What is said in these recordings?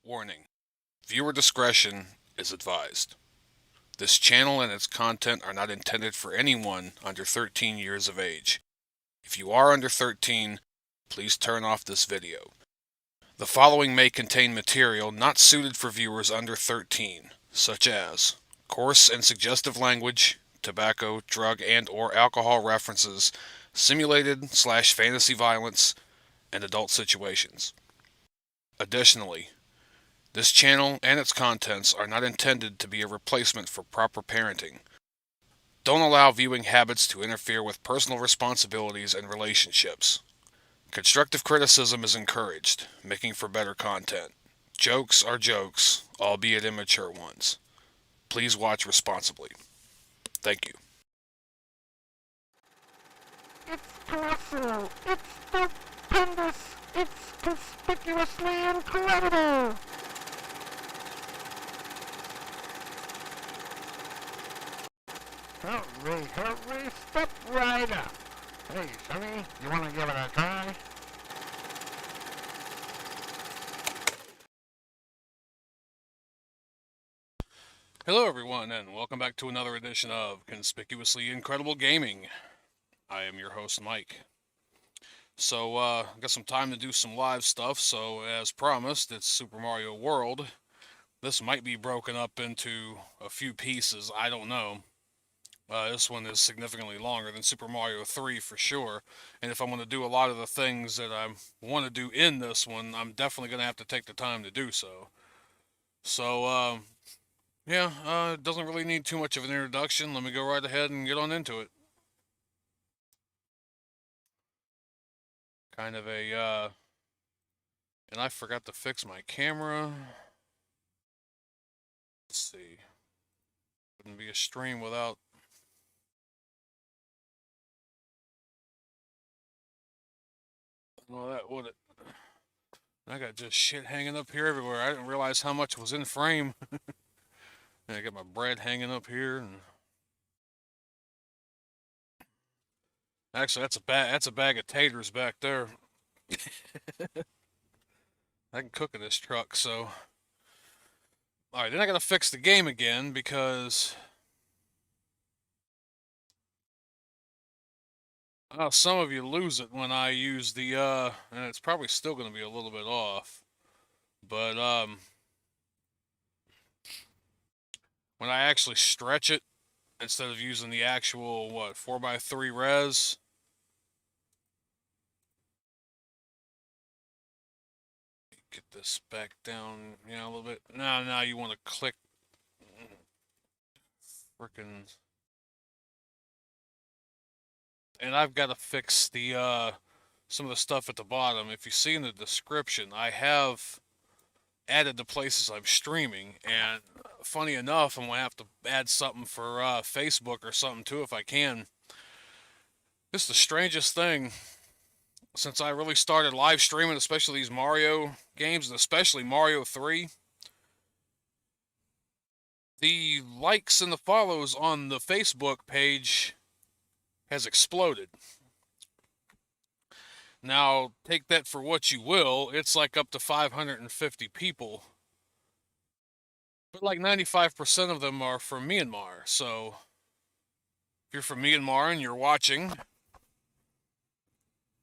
Warning: viewer discretion is advised. This channel and its content are not intended for anyone under 13 years of age. If you are under 13, please turn off this video. The following may contain material not suited for viewers under 13, such as coarse and suggestive language, tobacco, drug and/or alcohol references, simulated/fantasy violence, and adult situations. Additionally, this channel and its contents are not intended to be a replacement for proper parenting. Don't allow viewing habits to interfere with personal responsibilities and relationships. Constructive criticism is encouraged, making for better content. Jokes are jokes, albeit immature ones. Please watch responsibly. Thank you. It's colossal! It's stupendous! It's conspicuously incredible! Hurry, step right up! Hey, Sonny, you wanna give it a try? Hello everyone, and welcome back to another edition of Conspicuously Incredible Gaming. I am your host, Mike. So, got some time to do some live stuff, so as promised, it's Super Mario World. This might be broken up into a few pieces, I don't know. This one is significantly longer than Super Mario 3 for sure, and if I'm going to do a lot of the things that I want to do in this one, I'm definitely going to have to take the time to do so. So, yeah, it doesn't really need too much of an introduction. Let me go right ahead and get on into it. Kind of and I forgot to fix my camera. Let's see. Wouldn't be a stream without. Well, that would it. I got just shit hanging up here everywhere. I didn't realize how much was in frame. And I got my bread hanging up here, and actually, that's a bag of taters back there. I can cook in this truck, so. Alright, then I gotta fix the game again because some of you lose it when I use the and it's probably still gonna be a little bit off. But when I actually stretch it instead of using the actual 4x3 res. Get this back down, a little bit. Now you want to click frickin'. And I've got to fix the some of the stuff at the bottom. If you see in the description, I have added the places I'm streaming, and funny enough, I'm gonna have to add something for Facebook or something too if I can. This is the strangest thing since I really started live streaming, especially these Mario games, and especially Mario 3. The likes and the follows on the Facebook page has exploded. Now, take that for what you will. It's like up to 550 people. But like 95% of them are from Myanmar. So, if you're from Myanmar and you're watching,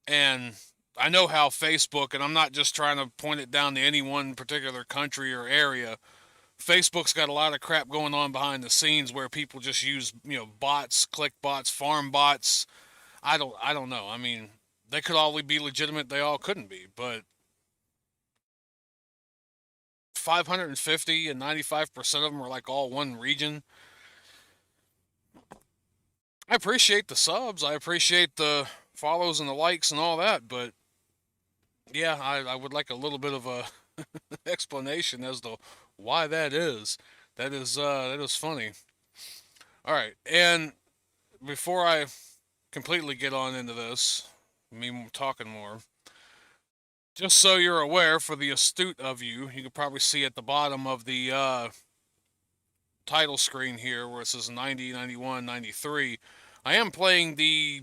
and I know how Facebook, and I'm not just trying to point it down to any one particular country or area, Facebook's got a lot of crap going on behind the scenes where people just use, bots, click bots, farm bots. I don't know. I mean, they could all be legitimate, they all couldn't be, but 550 and 95% of them are like all one region. I appreciate the subs, I appreciate the follows and the likes and all that, but yeah, I would like a little bit of a explanation as to why that is. That is funny. All right, and before I completely get on into this, me talking more, just so you're aware, for the astute of you, you can probably see at the bottom of the title screen here where it says 90, 91, 93. I am playing the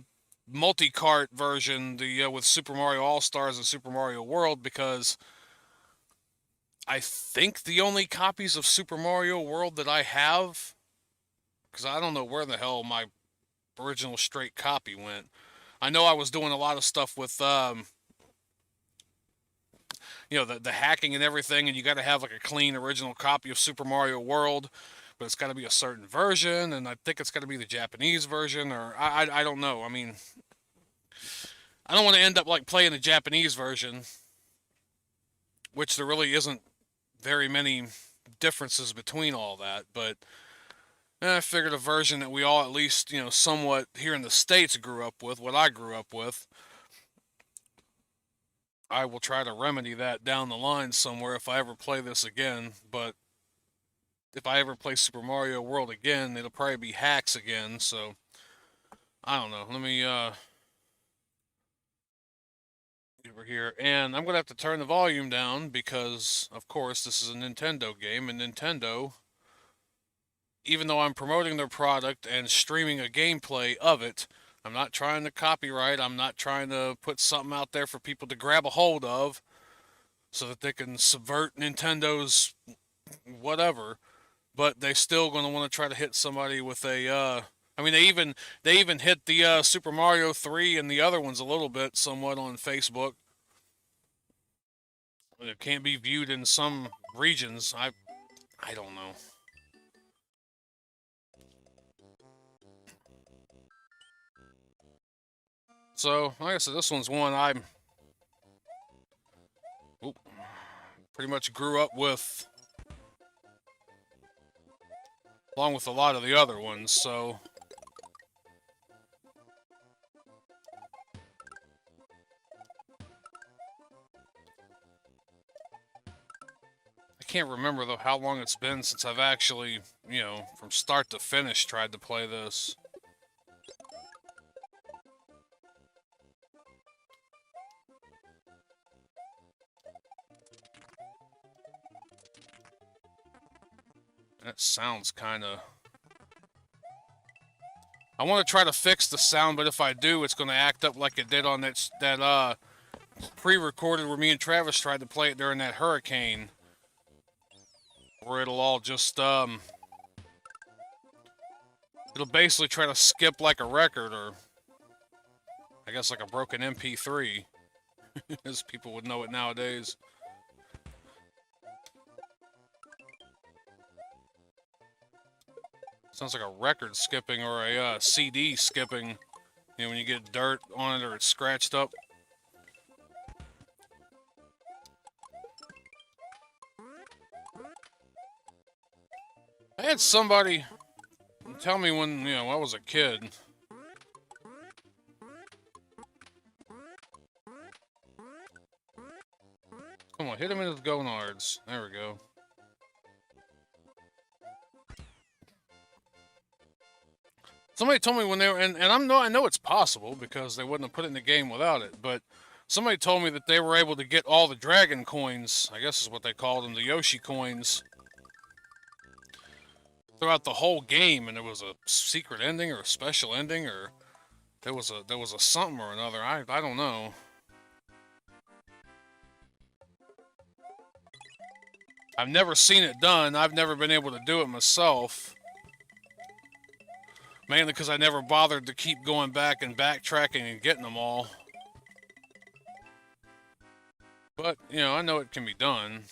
multi-cart version, the with Super Mario All-Stars and Super Mario World, because I think the only copies of Super Mario World that I have, because I don't know where the hell my original straight copy went. I know I was doing a lot of stuff with, the hacking and everything, and you got to have like a clean original copy of Super Mario World, but it's got to be a certain version, and I think it's got to be the Japanese version, or I don't know. I mean, I don't want to end up like playing the Japanese version, which there really isn't very many differences between all that, but I figured a version that we all at least, somewhat here in the States grew up with, what I grew up with, I will try to remedy that down the line somewhere if I ever play this again, but if I ever play Super Mario World again, it'll probably be hacks again, so I don't know. Let me over here, and I'm gonna have to turn the volume down because, of course, this is a Nintendo game, and Nintendo, even though I'm promoting their product and streaming a gameplay of it, I'm not trying to copyright. I'm not trying to put something out there for people to grab a hold of so that they can subvert Nintendo's whatever. But they still going to want to try to hit somebody with a. I mean, they even hit the Super Mario 3 and the other ones a little bit, somewhat on Facebook. It can't be viewed in some regions. I don't know. So, like I said, this one's one I'm pretty much grew up with, along with a lot of the other ones, so... I can't remember, though, how long it's been since I've actually, from start to finish tried to play this. That sounds kind of... I want to try to fix the sound, but if I do, it's going to act up like it did on that pre-recorded where me and Travis tried to play it during that hurricane. Where it'll all just, it'll basically try to skip like a record, or I guess like a broken MP3, as people would know it nowadays. Sounds like a record skipping or a CD skipping, when you get dirt on it or it's scratched up. I had somebody tell me when, I was a kid. Come on, hit him in his gonards. There we go. Somebody told me when they were, and I know it's possible because they wouldn't have put it in the game without it, but somebody told me that they were able to get all the dragon coins, I guess is what they called them, the Yoshi coins, throughout the whole game, and there was a secret ending or a special ending, or there was a something or another. I don't know. I've never seen it done. I've never been able to do it myself. Mainly because I never bothered to keep going back and backtracking and getting them all. But, I know it can be done.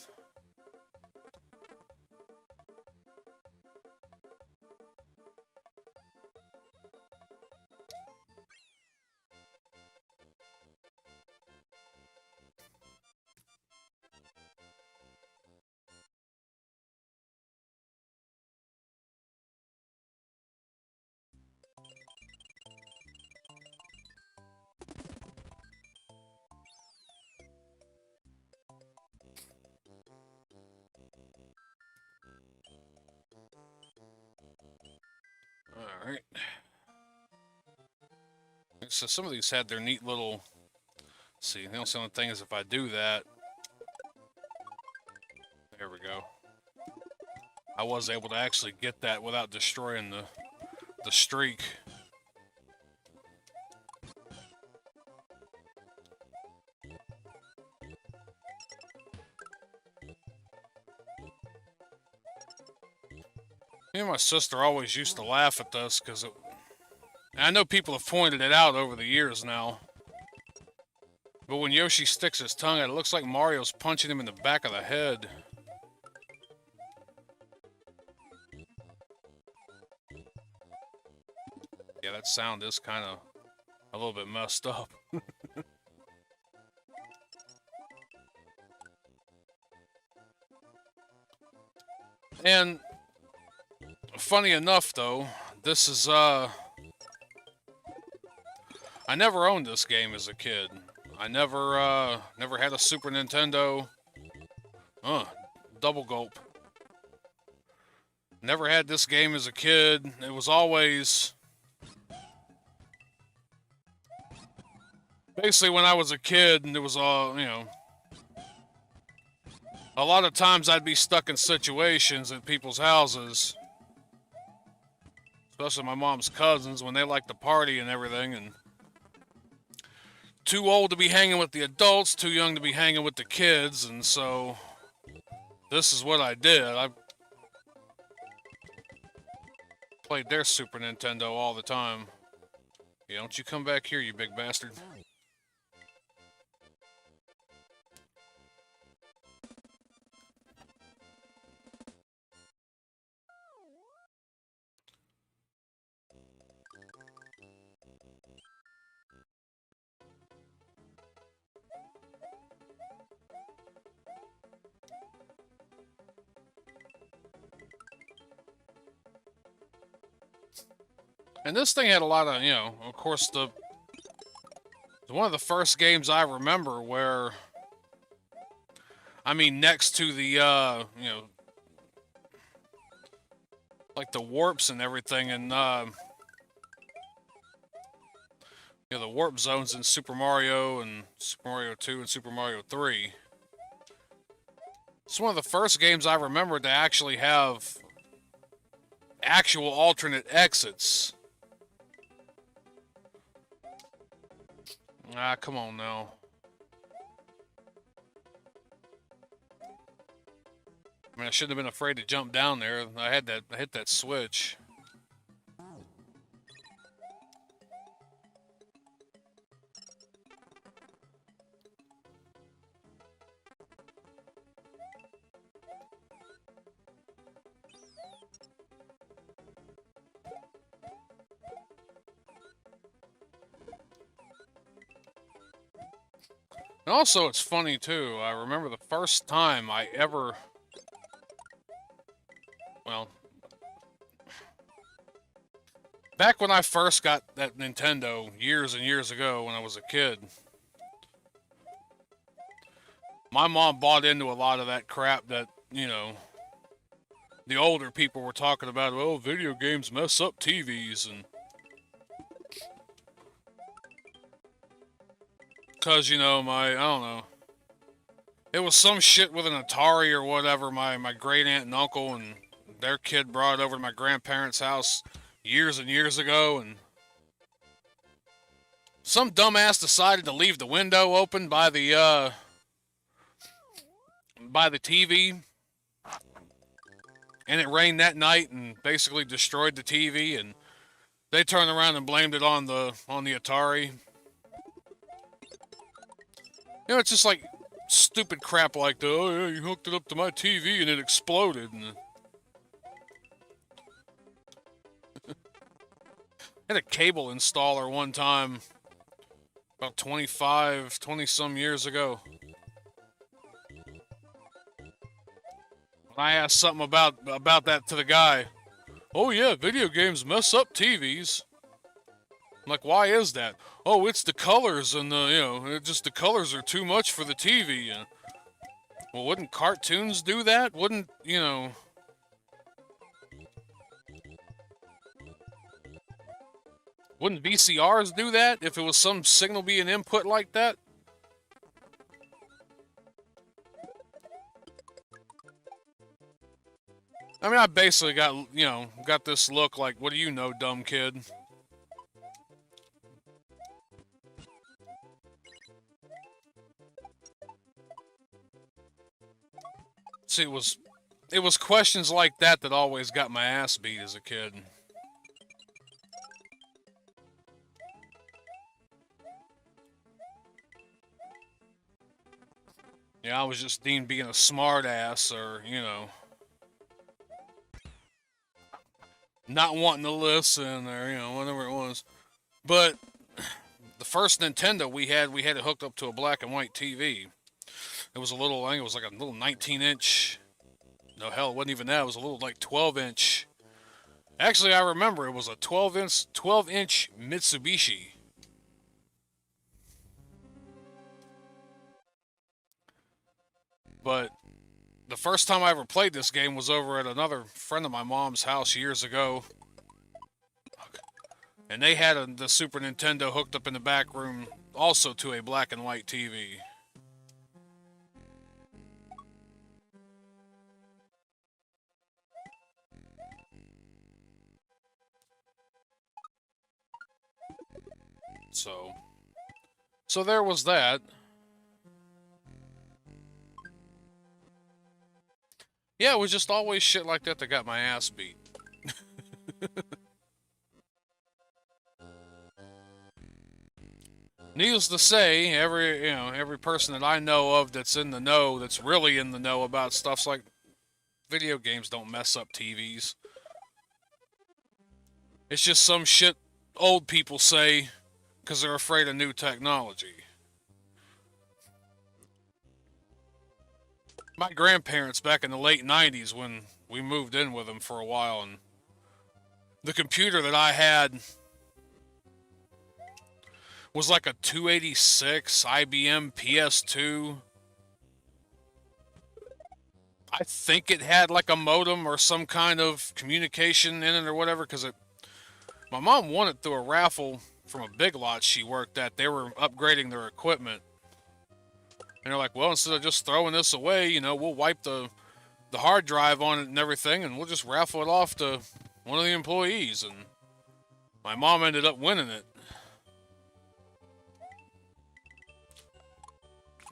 Alright. So some of these had their neat little... See, the only thing is if I do that... There we go. I was able to actually get that without destroying the streak. Me and my sister always used to laugh at this because I know people have pointed it out over the years now. But when Yoshi sticks his tongue out, it looks like Mario's punching him in the back of the head. Yeah, that sound is kind of a little bit messed up. And funny enough, though, this is, I never owned this game as a kid. I never had a Super Nintendo. Double gulp. Never had this game as a kid. It was always... Basically, when I was a kid, and it was all, you know... A lot of times I'd be stuck in situations at people's houses. Especially my mom's cousins, when they like to party and everything, and... Too old to be hanging with the adults, too young to be hanging with the kids, and so... This is what I did. I played their Super Nintendo all the time. Yeah, don't you come back here, you big bastard. And this thing had a lot of, you know, of course, one of the first games I remember where, I mean, next to the, you know, like the warps and everything, and, you know, the warp zones in Super Mario and Super Mario 2 and Super Mario 3. It's one of the first games I remember to actually have actual alternate exits. Ah, come on now. I mean, I shouldn't have been afraid to jump down there. I hit that switch. And also, it's funny, too. I remember the first time I ever... Well... Back when I first got that Nintendo, years and years ago, when I was a kid... My mom bought into a lot of that crap that, you know... The older people were talking about, oh, video games mess up TVs, and... Because, you know, I don't know. It was some shit with an Atari or whatever my great aunt and uncle and their kid brought over to my grandparents' house years and years ago, and some dumbass decided to leave the window open by the TV, and it rained that night and basically destroyed the TV, and they turned around and blamed it on the Atari. You know, it's just like stupid crap like the, oh yeah, you hooked it up to my TV and it exploded. And I had a cable installer one time, about 20 some years ago. I asked something about that to the guy. Oh yeah, video games mess up TVs. I'm like, why is that? Oh, it's the colors and the, you know, the colors are too much for the TV. Well, wouldn't cartoons do that? Wouldn't, you know... Wouldn't VCRs do that if it was some signal being input like that? I mean, I basically got, you know, got this look like, what do you know, dumb kid? See, it was it was questions like that that always got my ass beat as a kid. Yeah, I was just deemed being a smart ass, or, you know, not wanting to listen, or, you know, whatever it was. But the first Nintendo we had it hooked up to a black and white TV. It was a little, I think it was like a little 19-inch. No, hell, it wasn't even that. It was a little like 12-inch. Actually, I remember it was a 12-inch Mitsubishi. But the first time I ever played this game was over at another friend of my mom's house years ago. And they had the Super Nintendo hooked up in the back room also to a black and white TV. So there was that. Yeah, it was just always shit like that that got my ass beat. Needless to say, every person that I know of that's in the know, that's really in the know about stuff like video games don't mess up TVs. It's just some shit old people say because they're afraid of new technology. My grandparents back in the late 90s when we moved in with them for a while, and the computer that I had was like a 286 IBM PS2. I think it had like a modem or some kind of communication in it or whatever, because my mom won it through a raffle from a Big Lot she worked at. They were upgrading their equipment. And they're like, well, instead of just throwing this away, we'll wipe the hard drive on it and everything, and we'll just raffle it off to one of the employees. And my mom ended up winning it.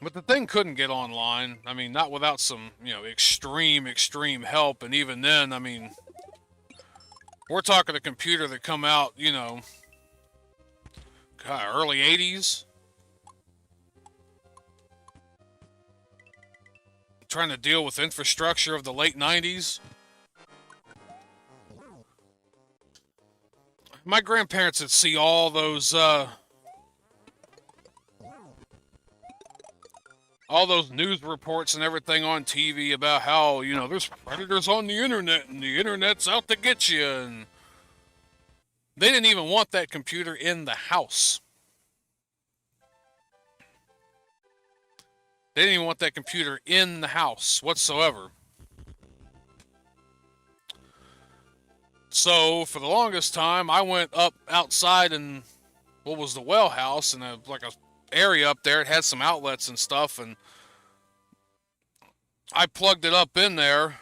But the thing couldn't get online. I mean, not without some, extreme help. And even then, I mean, we're talking a computer that come out, early 80s. Trying to deal with infrastructure of the late 90s. My grandparents would see all those news reports and everything on TV about how, there's predators on the internet and the internet's out to get you. And they didn't even want that computer in the house. They didn't even want that computer in the house whatsoever. So, for the longest time, I went up outside in what was the well house, and like a area up there. It had some outlets and stuff, and I plugged it up in there.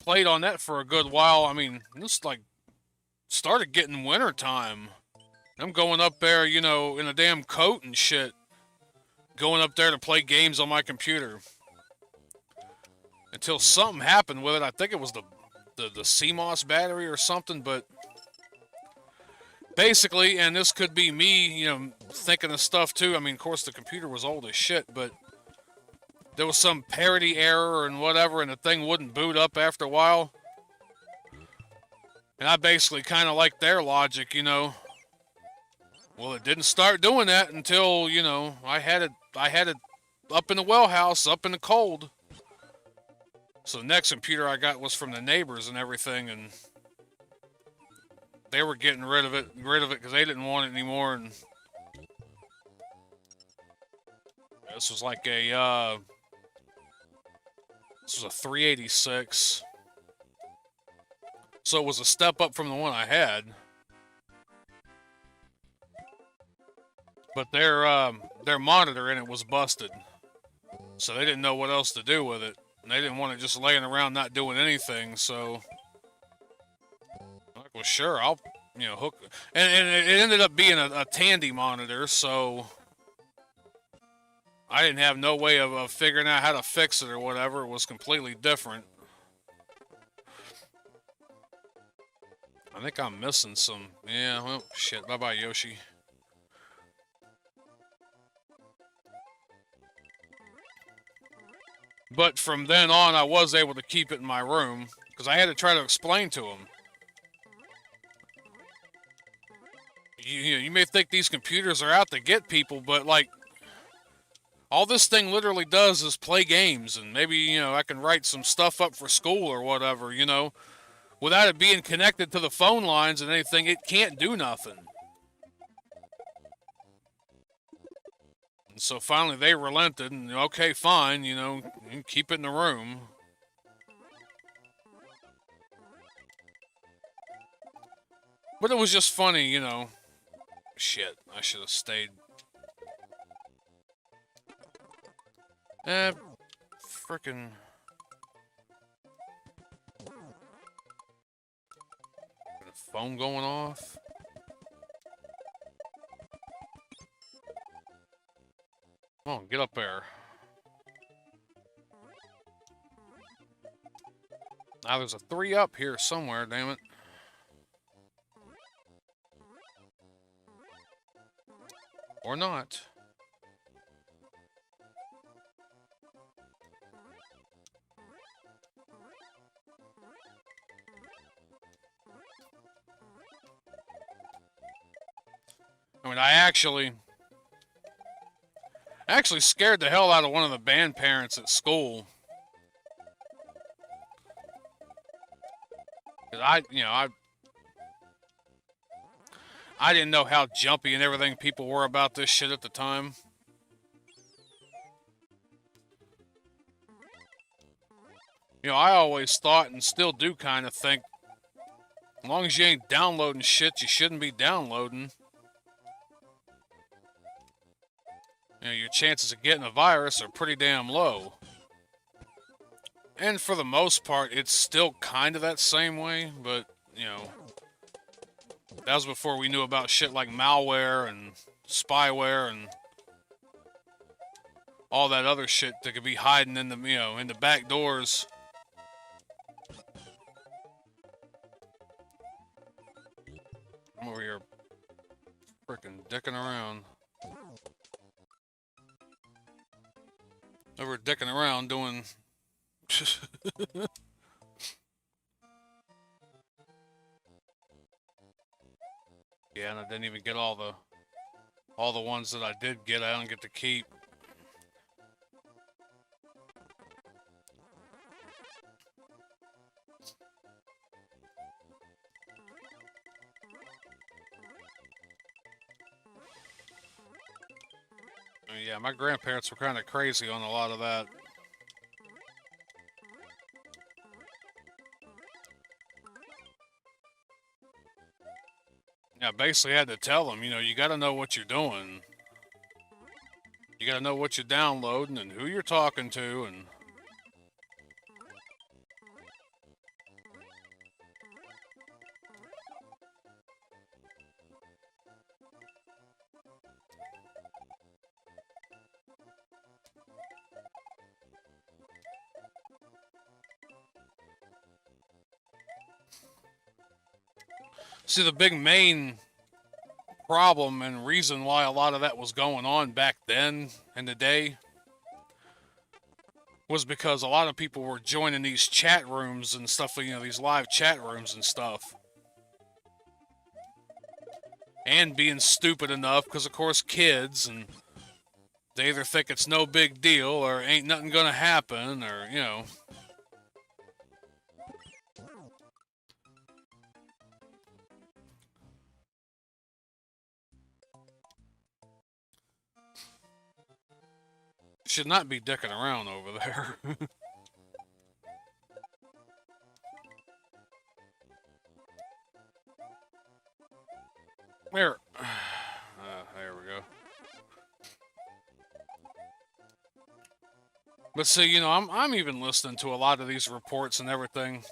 Played on that for a good while. I mean, this like started getting winter time. I'm going up there, in a damn coat and shit. Going up there to play games on my computer. Until something happened with it. I think it was the CMOS battery or something, but basically, and this could be me, thinking of stuff too. I mean, of course, the computer was old as shit, but there was some parity error and whatever, and the thing wouldn't boot up after a while. And I basically kind of like their logic, Well, it didn't start doing that until, I had it up in the well house, up in the cold. So the next computer I got was from the neighbors and everything, and they were getting rid of it because they didn't want it anymore. And this was like a 386. So it was a step up from the one I had. But their monitor in it was busted. So they didn't know what else to do with it. And they didn't want it just laying around not doing anything, so I'm like, well, sure, I'll, hook. And it ended up being a Tandy monitor, so I didn't have no way of figuring out how to fix it or whatever. It was completely different. I think I'm missing some. Yeah, well, shit. Bye-bye, Yoshi. But from then on, I was able to keep it in my room because I had to try to explain to him. You may think these computers are out to get people, but like, all this thing literally does is play games, and maybe, I can write some stuff up for school or whatever, Without it being connected to the phone lines and anything, it can't do nothing. And so finally they relented, and okay, fine, you can keep it in the room. But it was just funny, Shit, I should have stayed. Frickin'. Phone going off. Come on, get up there. Now there's a 3 up here somewhere, damn it. Or not. I mean, I actually scared the hell out of one of the band parents at school. I didn't know how jumpy and everything people were about this shit at the time. I always thought and still do kind of think, as long as you ain't downloading shit you shouldn't be downloading. Your chances of getting a virus are pretty damn low. And for the most part, it's still kind of that same way, but, that was before we knew about shit like malware and spyware and all that other shit that could be hiding in the, in the back doors. I'm over here frickin' dicking around. Over dicking around doing... Yeah, and I didn't even get all the ones that I did get. I don't get to keep. I mean, yeah, my grandparents were kind of crazy on a lot of that. Yeah, basically had to tell them, you got to know what you're doing. You got to know what you're downloading and who you're talking to and... See, the big main problem and reason why a lot of that was going on back then in the day was because a lot of people were joining these chat rooms and stuff, these live chat rooms and stuff. And being stupid enough, because of course kids, and they either think it's no big deal or ain't nothing gonna happen, or, Should not be dicking around over there. There. There we go. But see, I'm even listening to a lot of these reports and everything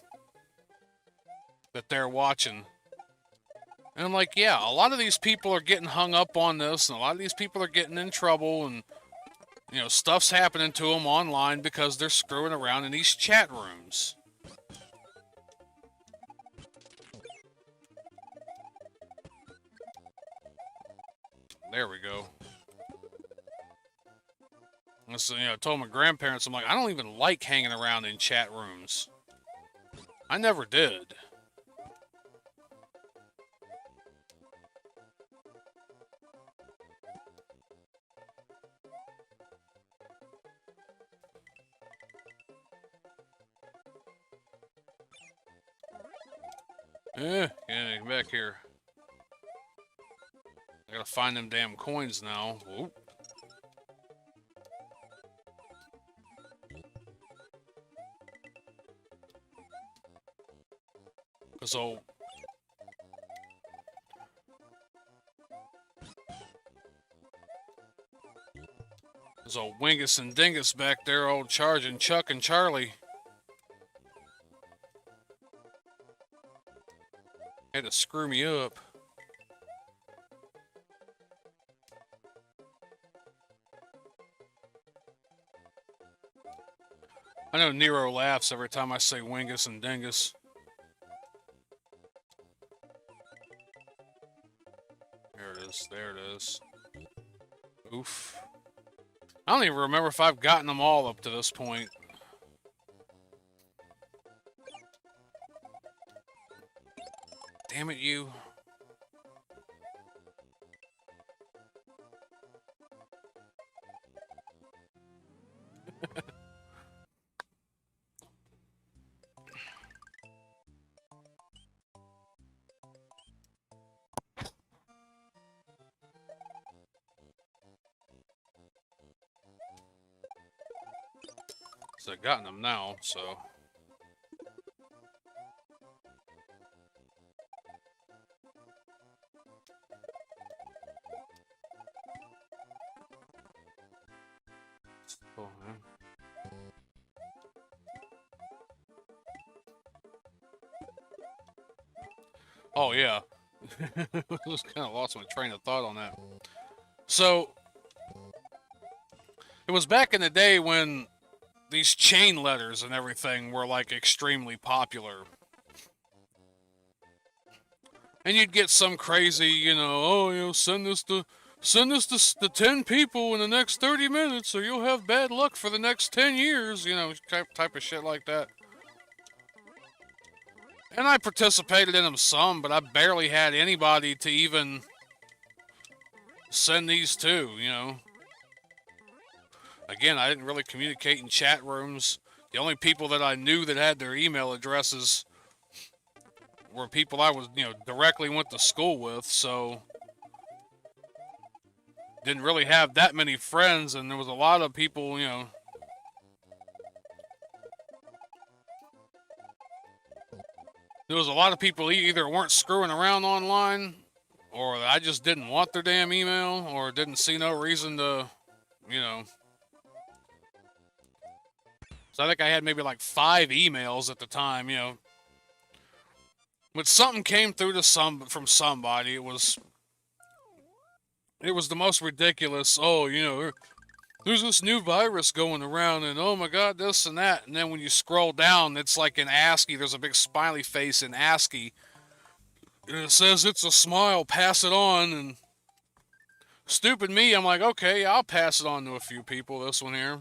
that they're watching. And I'm like, yeah, a lot of these people are getting hung up on this, and a lot of these people are getting in trouble, and You know, stuff's happening to them online because they're screwing around in these chat rooms. There we go. So, you know, I told my grandparents, I'm like, I don't even like hanging around in chat rooms. I never did. Yeah, get back here. I gotta find them damn coins now. Whoop. So, there's old Wingus and Dingus back there, old charging Chuck and Charlie. Had to screw me up. I know Nero laughs every time I say Wingus and Dingus. There it is, there it is. Oof. I don't even remember if I've gotten them all up to this point. Damn it, you. So I've gotten them now, so. Oh, man. Oh yeah. Just kind of lost my train of thought on that. So, it was back in the day when these chain letters and everything were like extremely popular. And you'd get some crazy, you know, oh, you know, send this to 10 people in the next 30 minutes or you'll have bad luck for the next 10 years, you know, type of shit like that. And I participated in them some, but I barely had anybody to even send these to, you know. Again, I didn't really communicate in chat rooms. The only people that I knew that had their email addresses were people I was, you know, directly went to school with, so didn't really have that many friends, and there was a lot of people, you know. There was a lot of people either weren't screwing around online, or I just didn't want their damn email, or didn't see no reason to, you know. So I think I had maybe like 5 emails at the time, you know. When something came through to from somebody, it was the most ridiculous. Oh, you know, there's this new virus going around, and oh my god, this and that. And then when you scroll down, it's like in ASCII. There's a big smiley face in ASCII, and it says it's a smile. Pass it on. And stupid me, I'm like, okay, I'll pass it on to a few people. This one here.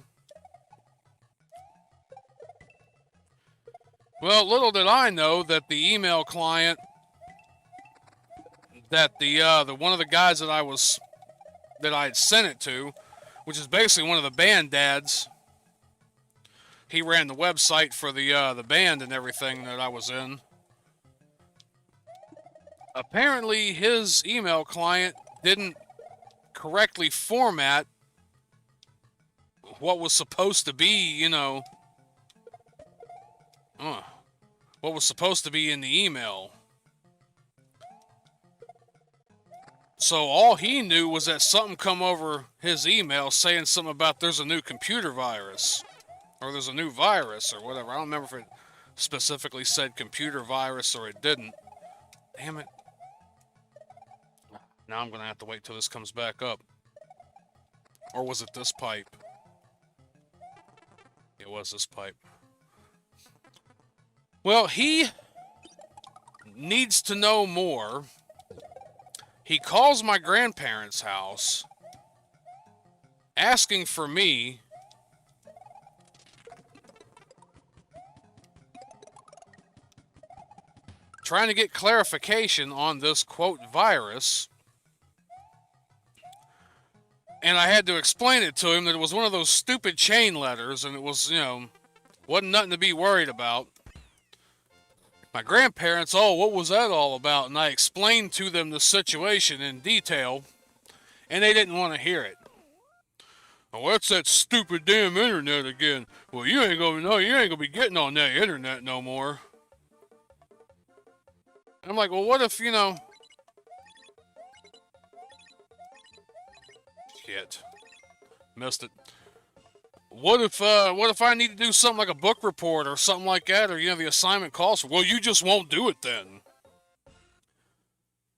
Well, little did I know that the email client that the one of the guys that I had sent it to, which is basically one of the band dads. He ran the website for the band and everything that I was in. Apparently, his email client didn't correctly format what was supposed to be, you know, what was supposed to be in the email. So all he knew was that something come over his email saying something about there's a new computer virus. Or there's a new virus or whatever. I don't remember if it specifically said computer virus or it didn't. Damn it. Now I'm going to have to wait till this comes back up. Or was it this pipe? It was this pipe. Well, he needs to know more. He calls my grandparents' house, asking for me. Trying to get clarification on this, quote, virus. And I had to explain it to him that it was one of those stupid chain letters, and it was, wasn't nothing to be worried about. My grandparents, oh, what was that all about? And I explained to them the situation in detail, and they didn't want to hear it. Oh, that's that stupid damn internet again. Well, you ain't gonna be getting on that internet no more. And I'm like, well, what if, Shit. Missed it. What if I need to do something like a book report or something like that, or the assignment calls for? Well, you just won't do it then.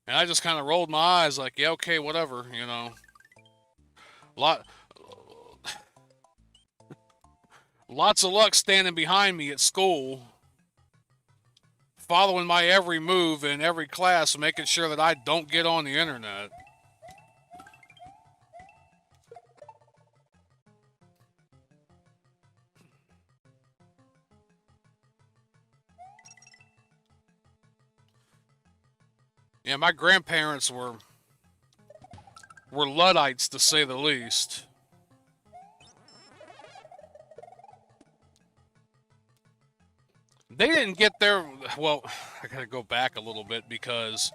And I just kind of rolled my eyes, like, yeah, okay, whatever, Lots of luck standing behind me at school, following my every move in every class, making sure that I don't get on the internet. Yeah, my grandparents were Luddites, to say the least. They didn't get their... Well, I gotta go back a little bit because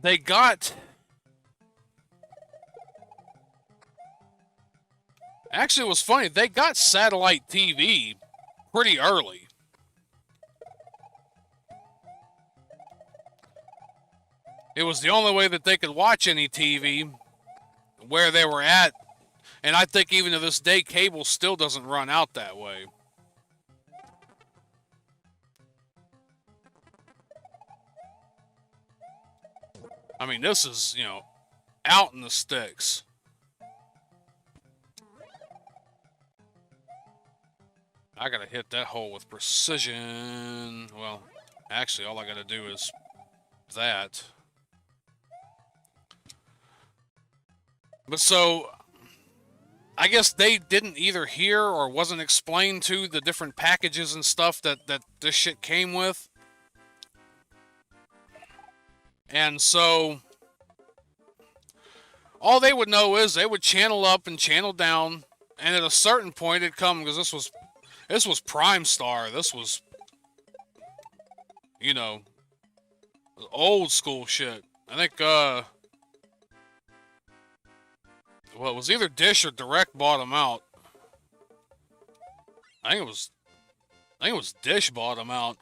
they got... Actually, it was funny. They got satellite TV pretty early. It was the only way that they could watch any TV where they were at. And I think even to this day, cable still doesn't run out that way. I mean, this is, out in the sticks. I gotta hit that hole with precision. Well, actually, all I gotta do is that. But so, I guess they didn't either hear or wasn't explained to the different packages and stuff that this shit came with. And so, all they would know is they would channel up and channel down, and at a certain point it'd come, because this was Prime Star. This was, old school shit. I think, well, it was either Dish or Direct bought them out. I think it was Dish bought them out.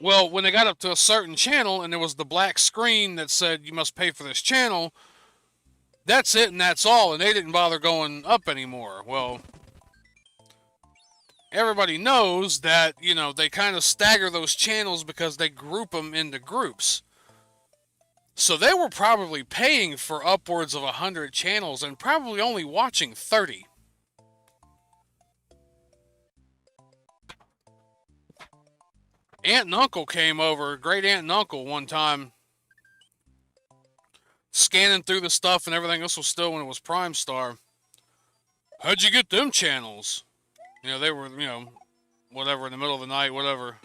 Well, when they got up to a certain channel and there was the black screen that said you must pay for this channel, that's it and that's all, and they didn't bother going up anymore. Well, everybody knows that, they kind of stagger those channels because they group them into groups. So they were probably paying for upwards of 100 channels and probably only watching 30. Aunt and Uncle came over, great aunt and uncle, one time, scanning through the stuff and everything. This was still when it was Prime Star. How'd you get them channels? They were, whatever, in the middle of the night, whatever.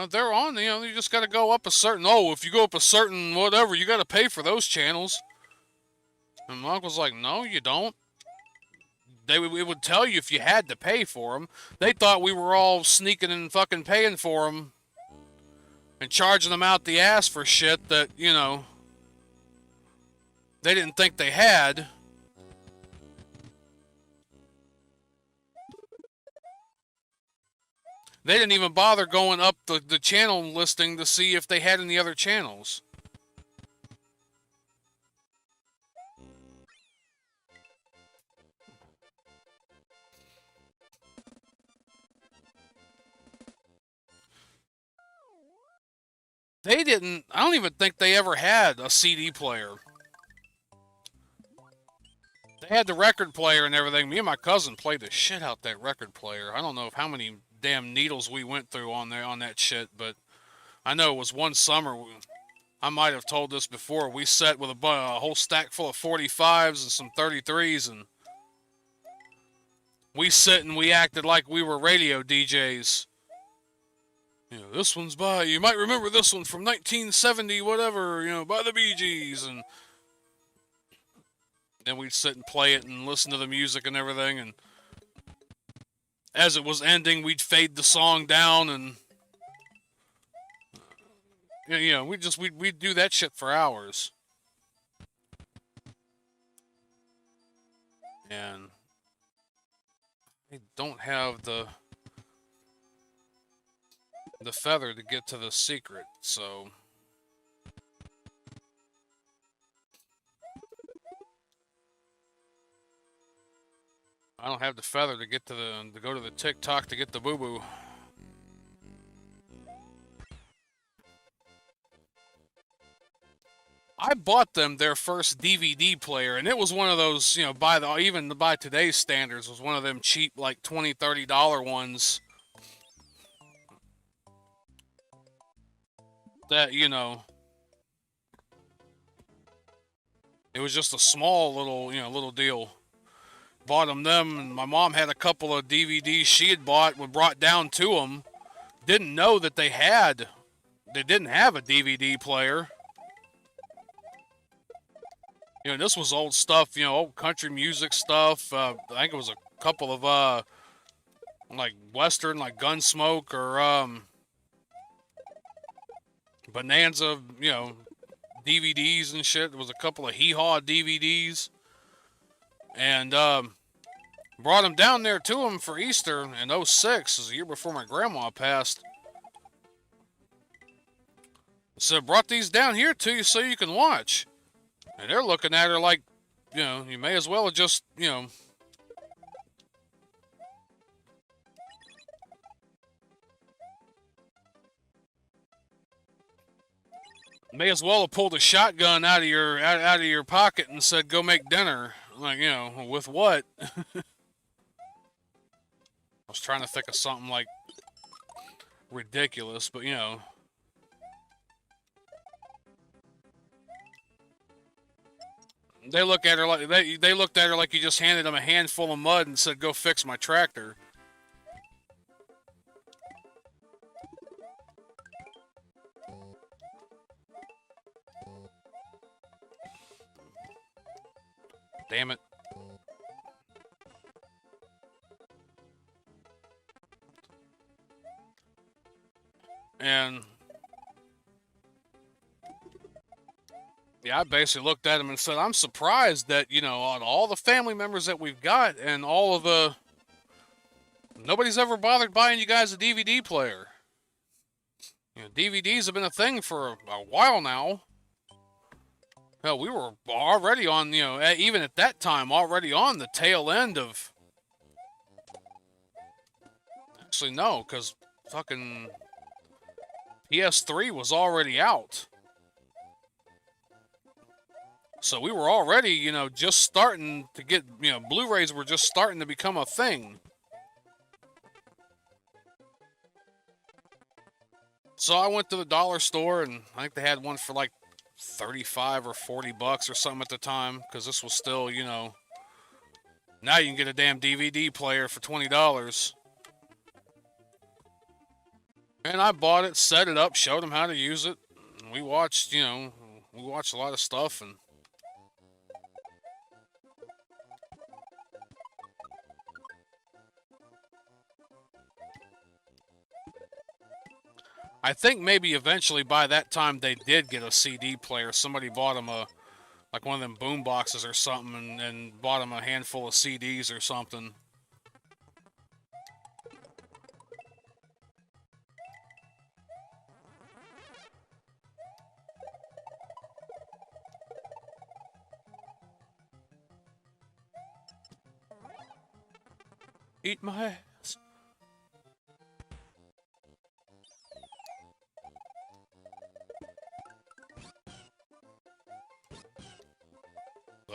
They're on, you just got to go up a certain, if you go up a certain whatever, you got to pay for those channels. And my uncle's like, no, you don't. It would tell you if you had to pay for them. They thought we were all sneaking and fucking paying for them and charging them out the ass for shit that, they didn't think they had. They didn't even bother going up the channel listing to see if they had any other channels. They didn't, I don't even think they ever had a CD player. They had the record player and everything. Me and my cousin played the shit out that record player. I don't know how many damn needles we went through on there on that shit, but I know it was one summer. I might have told this before. We sat with a whole stack full of 45s and some 33s, and we sit and we acted like we were radio DJs. You know, this one's by, you might remember this one from 1970, whatever, you know, by the Bee Gees. And then we'd sit and play it and listen to the music and everything. And as it was ending, we'd fade the song down and, you know, we'd do that shit for hours. And I don't have the feather to get to the secret, so I don't have the feather to get to go to the TikTok to get the boo-boo. I bought them their first DVD player, and it was one of those, you know, even by today's standards, was one of them cheap, like $20, $30 ones that, you know, it was just a small little deal. Bought them, and my mom had a couple of DVDs she had brought down to them. Didn't know that they didn't have a DVD player. You know, this was old stuff, you know, old country music stuff. I think it was a couple of, like Western, like Gunsmoke or, Bonanza, you know, DVDs and shit. There was a couple of Hee Haw DVDs. And, brought them down there to him for Easter in 06, was the year before my grandma passed. So brought these down here to you so you can watch. And they're looking at her like, you know, you may as well have just, you know, may as well have pulled a shotgun out of your pocket and said, "Go make dinner." Like, you know, with what? I was trying to think of something like ridiculous, but you know. They look at her like they looked at her like you just handed them a handful of mud and said, "Go fix my tractor." Damn it. And yeah, I basically looked at him and said, I'm surprised that, you know, on all the family members that we've got and all of nobody's ever bothered buying you guys a DVD player. You know, DVDs have been a thing for a while now. Hell, we were already on, you know, even at that time, already on the tail end of... Actually, no, because fucking PS3 was already out. So we were already, you know, just starting to get, you know, Blu-rays were just starting to become a thing. So I went to the dollar store, and I think they had one for like 35 or 40 bucks or something at the time, because this was still, you know, now you can get a damn DVD player for $20. And I bought it, set it up, showed them how to use it. And we watched, you know, we watched a lot of stuff, and I think maybe eventually by that time they did get a CD player. Somebody bought them like one of them boom boxes or something, and bought them a handful of CDs or something. Eat my ass.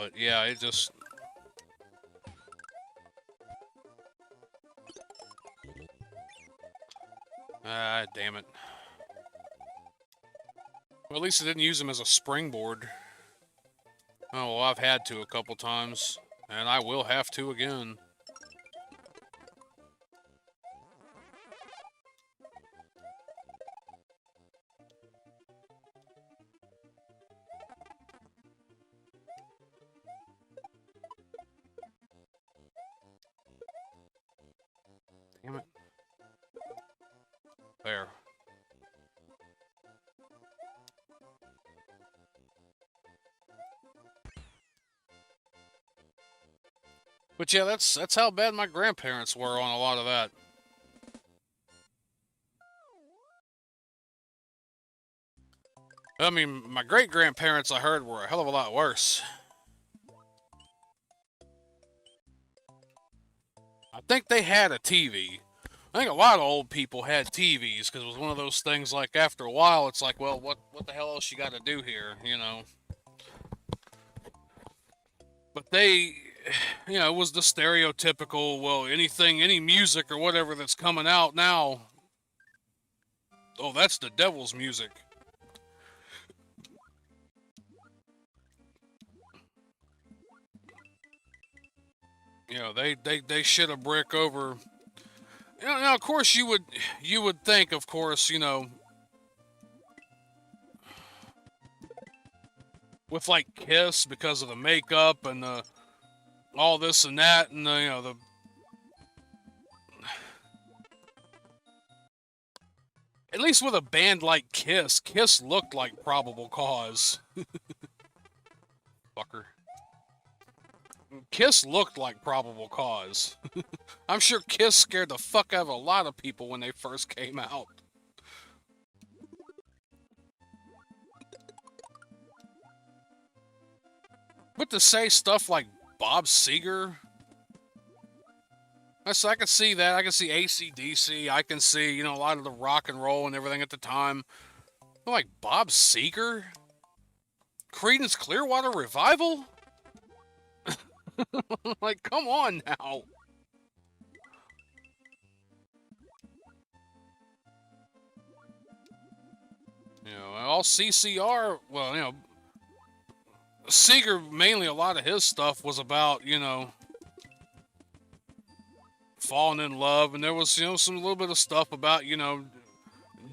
But yeah, it just... Ah, damn it. Well, at least I didn't use him as a springboard. Oh, well, I've had to a couple times, and I will have to again. Damn it. There. But yeah, that's how bad my grandparents were on a lot of that. I mean, my great-grandparents, I heard, were a hell of a lot worse. I think they had a TV. I think a lot of old people had TVs, because it was one of those things, like, after a while, it's like, well, what the hell else you got to do here, you know? But they, you know, it was the stereotypical, well, any music or whatever that's coming out now, oh, that's the devil's music. You know, they shit a brick over. You know, now, of course, you would think, of course, you know, with like Kiss because of the makeup and all this and that, and you know, at least with a band like Kiss, Kiss looked like Probable Cause. Fucker. Kiss looked like Probable Cause. I'm sure Kiss scared the fuck out of a lot of people when they first came out. But to say stuff like Bob Seger, so I can see that. I can see AC/DC. I can see, you know, a lot of the rock and roll and everything at the time. But like Bob Seger? Creedence Clearwater Revival? Like, come on now. You know, all CCR, well, you know, Seeger, mainly a lot of his stuff was about, you know, falling in love, and there was, you know, some little bit of stuff about, you know,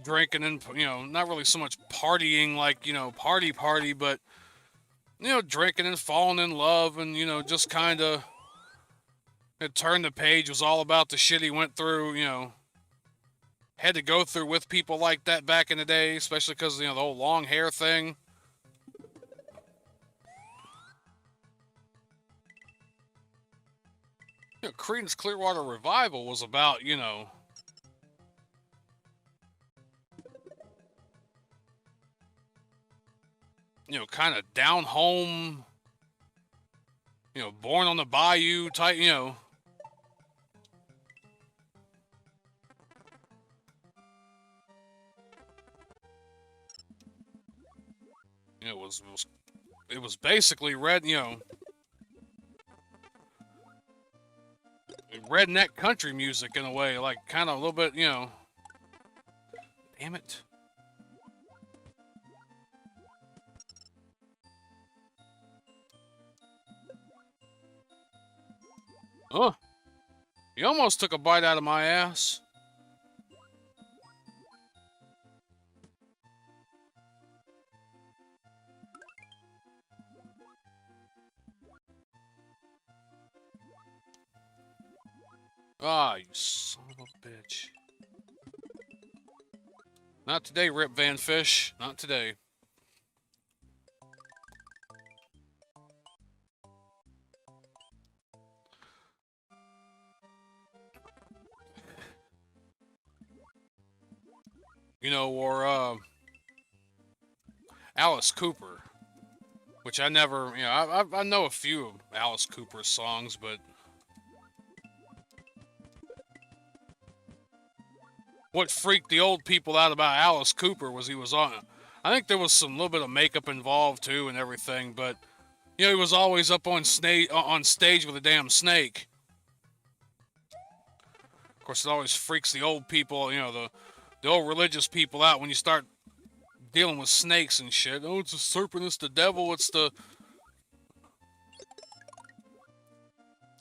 drinking and, you know, not really so much partying like, you know, party, but, you know, drinking and falling in love, and, you know, just kind of, it turned the page, was all about the shit he went through, you know, had to go through with people like that back in the day, especially because, you know, the whole long hair thing. You know, Creedence Clearwater Revival was about, you know, kind of down home, you know, born on the bayou type, you know. It was basically redneck country music in a way, like kind of a little bit, you know. Damn it. Oh, you almost took a bite out of my ass. Ah, you son of a bitch. Not today, Rip Van Fish. Not today. You know, or Alice Cooper, which I never, you know, I know a few of Alice Cooper's songs, but what freaked the old people out about Alice Cooper was he was on, I think there was some little bit of makeup involved too and everything, but You know, he was always up on stage with a damn snake. Of course, it always freaks the old people, you know, the old religious people out when you start dealing with snakes and shit. Oh, it's a serpent, it's the devil, it's the...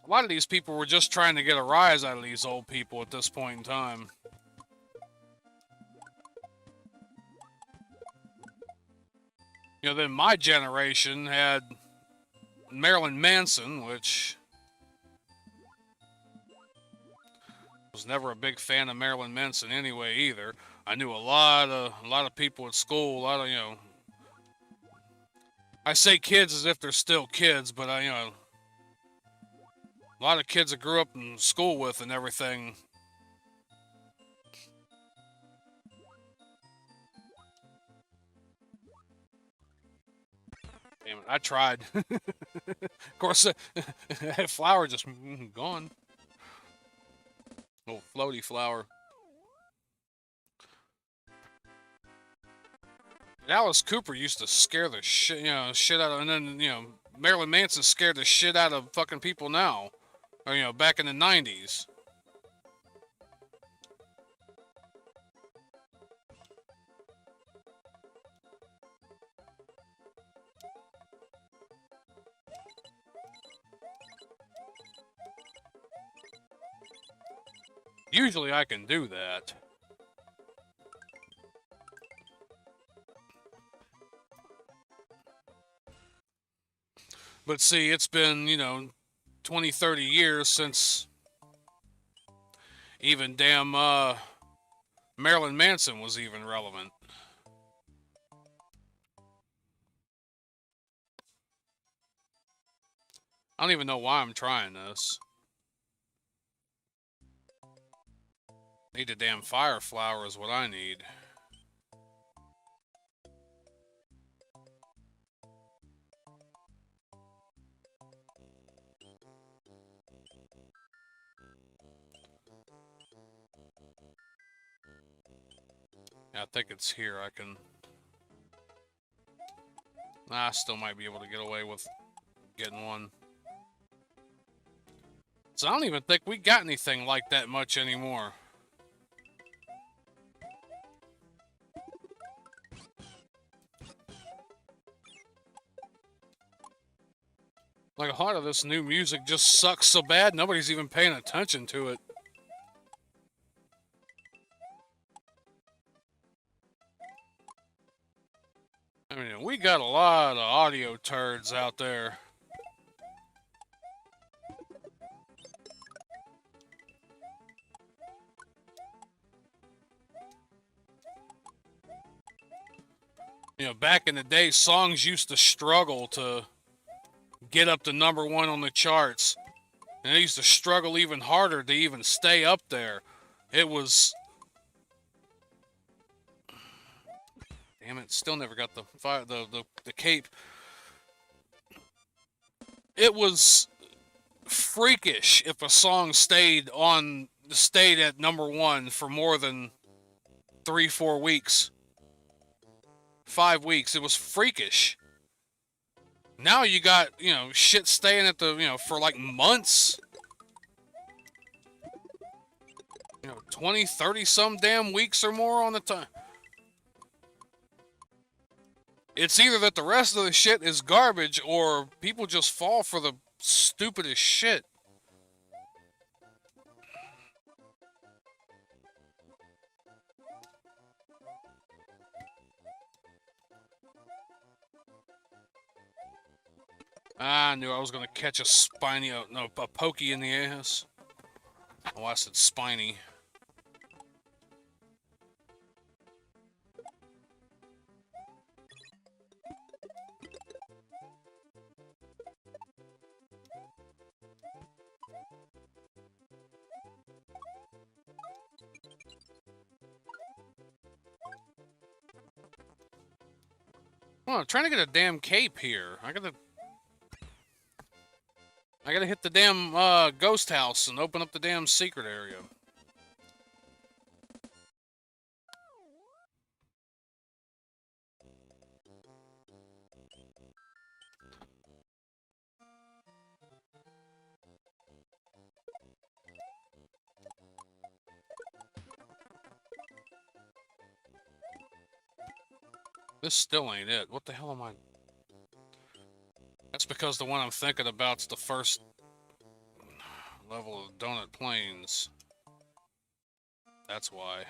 A lot of these people were just trying to get a rise out of these old people at this point in time. You know, then my generation had Marilyn Manson, which was never a big fan of Marilyn Manson anyway either. I knew a lot of people at school, a lot of, you know, I say kids as if they're still kids, but you know, a lot of kids I grew up in school with and everything. Damn it, I tried. Of course, that flower just gone. Little floaty flower. Alice Cooper used to scare the shit, shit out of, and then, Marilyn Manson scared the shit out of fucking people now. Or, back in the 90s. Usually I can do that. But see, it's been, 20, 30 years since even damn Marilyn Manson was even relevant. I don't even know why I'm trying this. Need a damn fire flower is what I need. I think it's here. I can... I still might be able to get away with getting one. So I don't even think we got anything like that much anymore. Like, a lot of this new music just sucks so bad, nobody's even paying attention to it. I mean, we got a lot of audio turds out there. Back in the day, songs used to struggle to get up to #1 on the charts. And they used to struggle even harder to even stay up there. It was... Damn it, still never got the fire, the cape. It was freakish if a song stayed at #1 for more than 3-4 weeks. 5 weeks. It was freakish. Now you got, shit staying at the, for like months. 20, 30 some damn weeks or more on the time. It's either that the rest of the shit is garbage or people just fall for the stupidest shit. I knew I was going to catch a spiny, no, a pokey in the ass. Oh, I said spiny. Well, I'm trying to get a damn cape here. I gotta hit the damn ghost house and open up the damn secret area. This still ain't it. What the hell am I... That's because the one I'm thinking about's the first level of Donut Plains. That's why.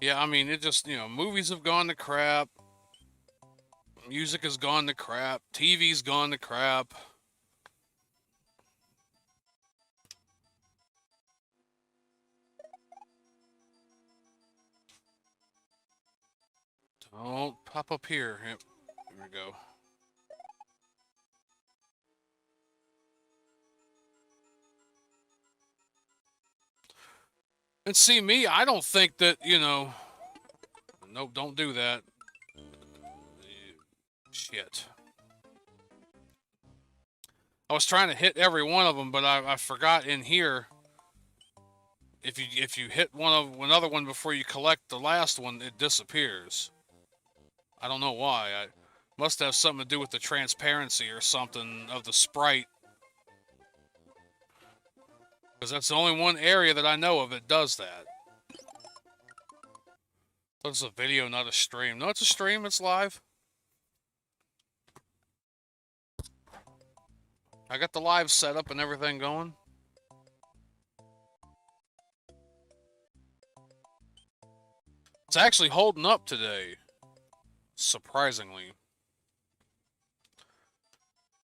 Yeah, I mean, it just, you know, movies have gone to crap. Music has gone to crap. TV's gone to crap. Don't pop up here. Yep, here we go. And see, me, I don't think that, you know... Nope, don't do that. Shit. I was trying to hit every one of them, but I forgot in here... If you hit another one before you collect the last one, it disappears. I don't know why. I must have something to do with the transparency or something of the sprite. Because that's the only one area that I know of that does that. So it's a video, not a stream. No, it's a stream. It's live. I got the live setup and everything going. It's actually holding up today. Surprisingly.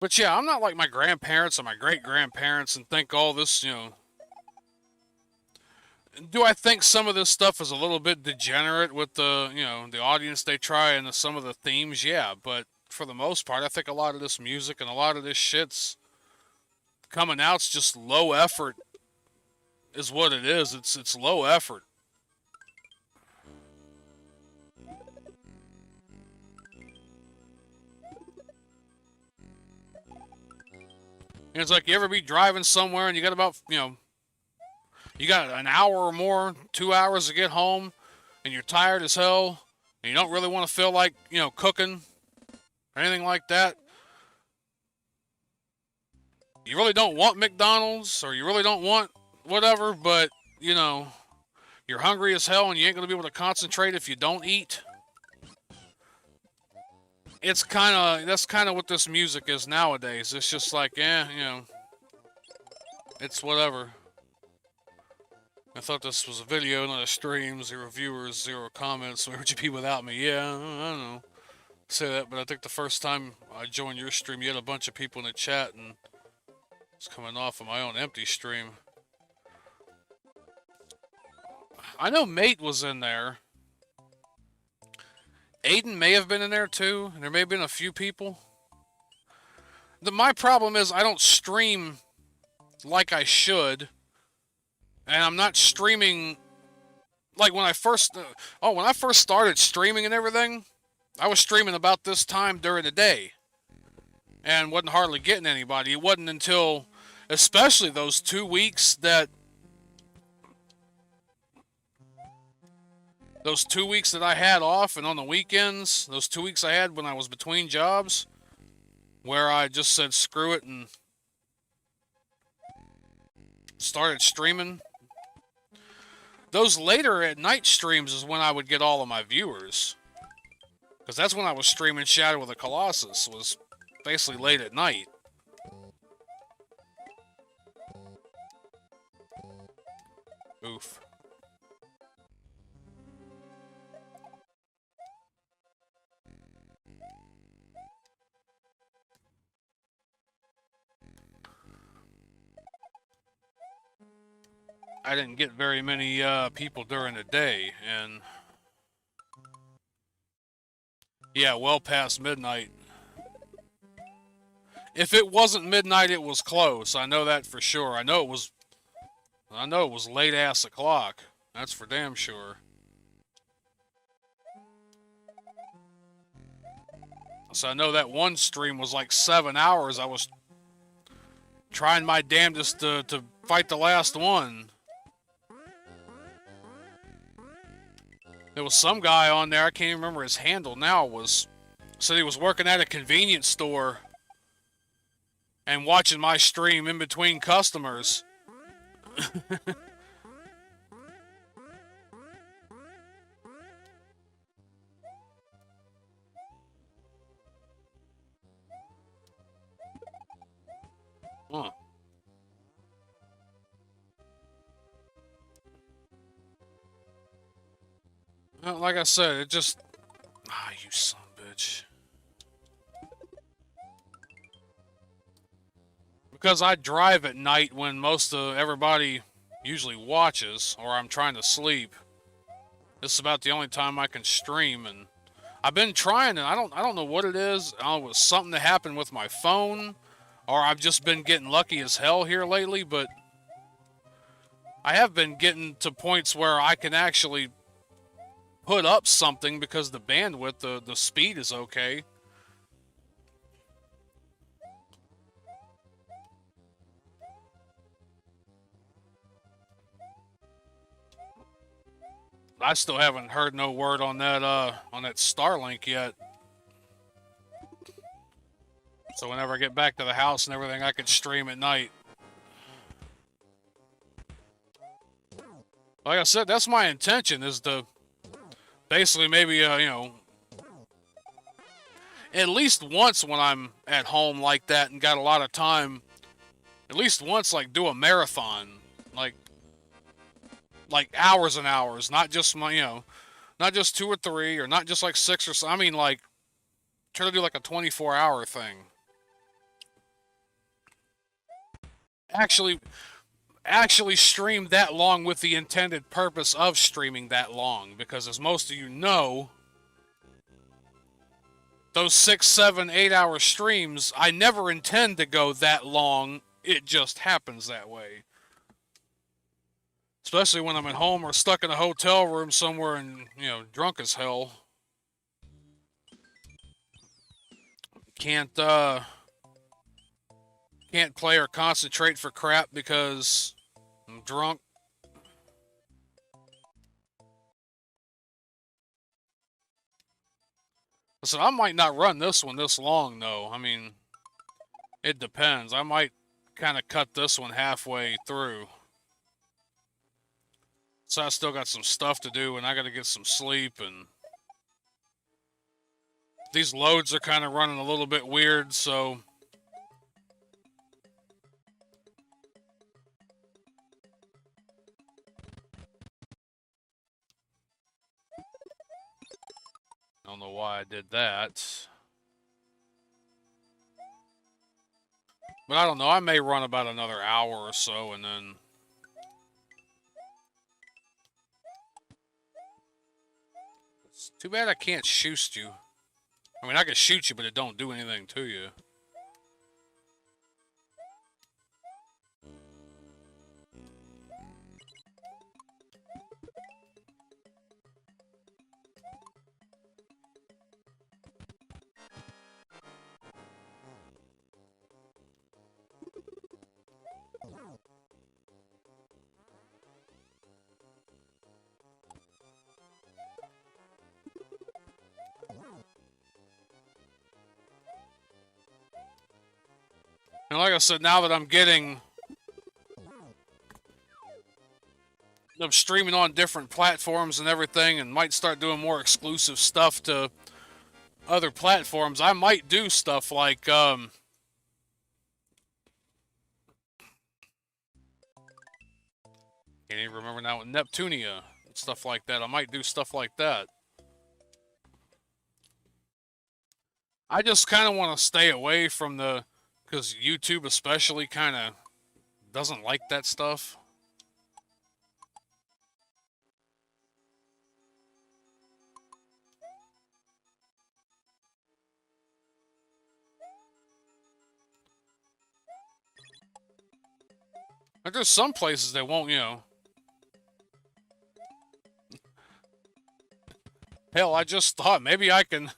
But yeah, I'm not like my grandparents or my great-grandparents and think all this, you know... Do I think some of this stuff is a little bit degenerate with the, you know, the audience they try and some of the themes? Yeah, but for the most part, I think a lot of this music and a lot of this shit's coming out's just low effort is what it is. It's low effort. And it's like you ever be driving somewhere and you got about, you know, you got an hour or more, 2 hours to get home, and you're tired as hell, and you don't really want to feel like, you know, cooking or anything like that. You really don't want McDonald's, or you really don't want whatever, but, you know, you're hungry as hell and you ain't going to be able to concentrate if you don't eat. It's that's kind of what this music is nowadays. It's just like, you know, it's whatever. I thought this was a video, not a stream. 0 viewers, 0 comments. Where would you be without me? Yeah, I don't know. Say that, but I think the first time I joined your stream, you had a bunch of people in the chat, and it's coming off of my own empty stream. I know Mate was in there. Aiden may have been in there too, and there may have been a few people. My problem is I don't stream like I should, and I'm not streaming like when I first started streaming and everything. I was streaming about this time during the day, and wasn't hardly getting anybody. It wasn't until, especially those 2 weeks that I had off, and on the weekends, those 2 weeks I had when I was between jobs, where I just said screw it and started streaming. Those later at night streams is when I would get all of my viewers. Because that's when I was streaming Shadow of the Colossus, was basically late at night. Oof. I didn't get very many people during the day, and yeah, well past midnight. If it wasn't midnight, it was close. I know that for sure. I know it was late ass o'clock. That's for damn sure. So I know that one stream was like 7 hours. I was trying my damnedest to fight the last one. There was some guy on there, I can't even remember his handle now, said he was working at a convenience store and watching my stream in between customers. Huh. Well, like I said, it just... Ah, you son of a bitch. Because I drive at night when most of everybody usually watches, or I'm trying to sleep. This is about the only time I can stream, and I've been trying, and I don't know what it is. I don't know, it was something that happened with my phone, or I've just been getting lucky as hell here lately, but I have been getting to points where I can actually put up something because the bandwidth, the speed is okay. I still haven't heard no word on that Starlink yet. So whenever I get back to the house and everything, I can stream at night. Like I said, that's my intention, is to basically maybe, you know, at least once when I'm at home like that and got a lot of time, at least once, like, do a marathon. Like hours and hours, not just my, you know, not just 2 or 3, or not just like 6 or so. I mean, like, try to do like a 24-hour thing. Actually stream that long with the intended purpose of streaming that long, because as most of you know, those 6, 7, 8-hour streams, I never intend to go that long. It just happens that way. Especially when I'm at home or stuck in a hotel room somewhere and, you know, drunk as hell. Can't play or concentrate for crap because I'm drunk. Listen, I might not run this one this long, though. I mean, it depends. I might kind of cut this one halfway through. So I still got some stuff to do, and I got to get some sleep, and these loads are kind of running a little bit weird, so I don't know why I did that. But I don't know, I may run about another hour or so, and then it's too bad I can't shoot you. I mean, I can shoot you, but it don't do anything to you. And like I said, now that I'm streaming on different platforms and everything, and might start doing more exclusive stuff to other platforms, I might do stuff like, can't even remember now, Neptunia, and stuff like that. I might do stuff like that. I just kind of want to stay away from because YouTube especially kind of doesn't like that stuff. But there's some places that won't, you know. Hell, I just thought maybe I can.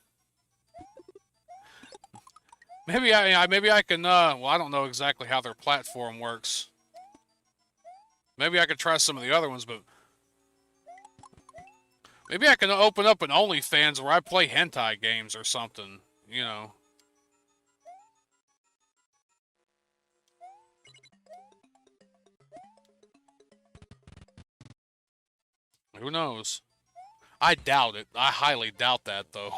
Maybe I can. Well, I don't know exactly how their platform works. Maybe I could try some of the other ones, but Maybe I can open up an OnlyFans where I play hentai games or something, you know. Who knows? I doubt it. I highly doubt that, though.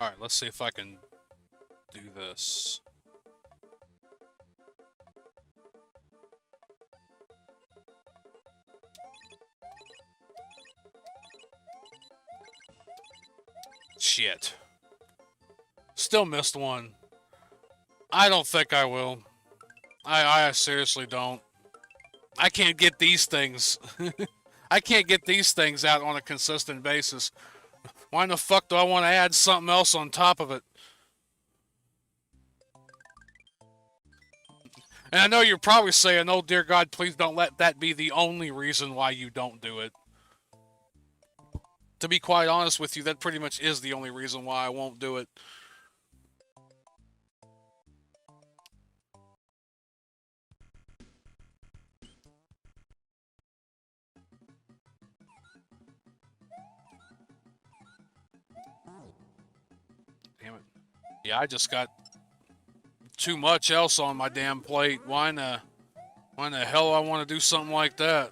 Alright, let's see if I can do this. Shit. Still missed one. I don't think I will. I seriously don't. I can't get these things. I can't get these things out on a consistent basis. Why in the fuck do I want to add something else on top of it? And I know you're probably saying, oh dear God, please don't let that be the only reason why you don't do it. To be quite honest with you, that pretty much is the only reason why I won't do it. Damn it. Yeah, I just got too much else on my damn plate. Why in the hell do I want to do something like that?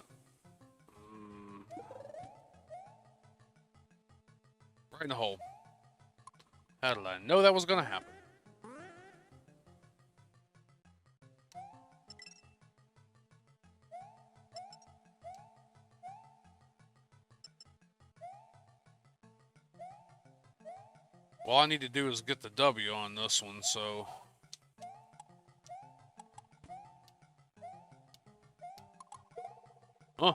Right in the hole. How did I know that was going to happen? All I need to do is get the W on this one, so... Huh.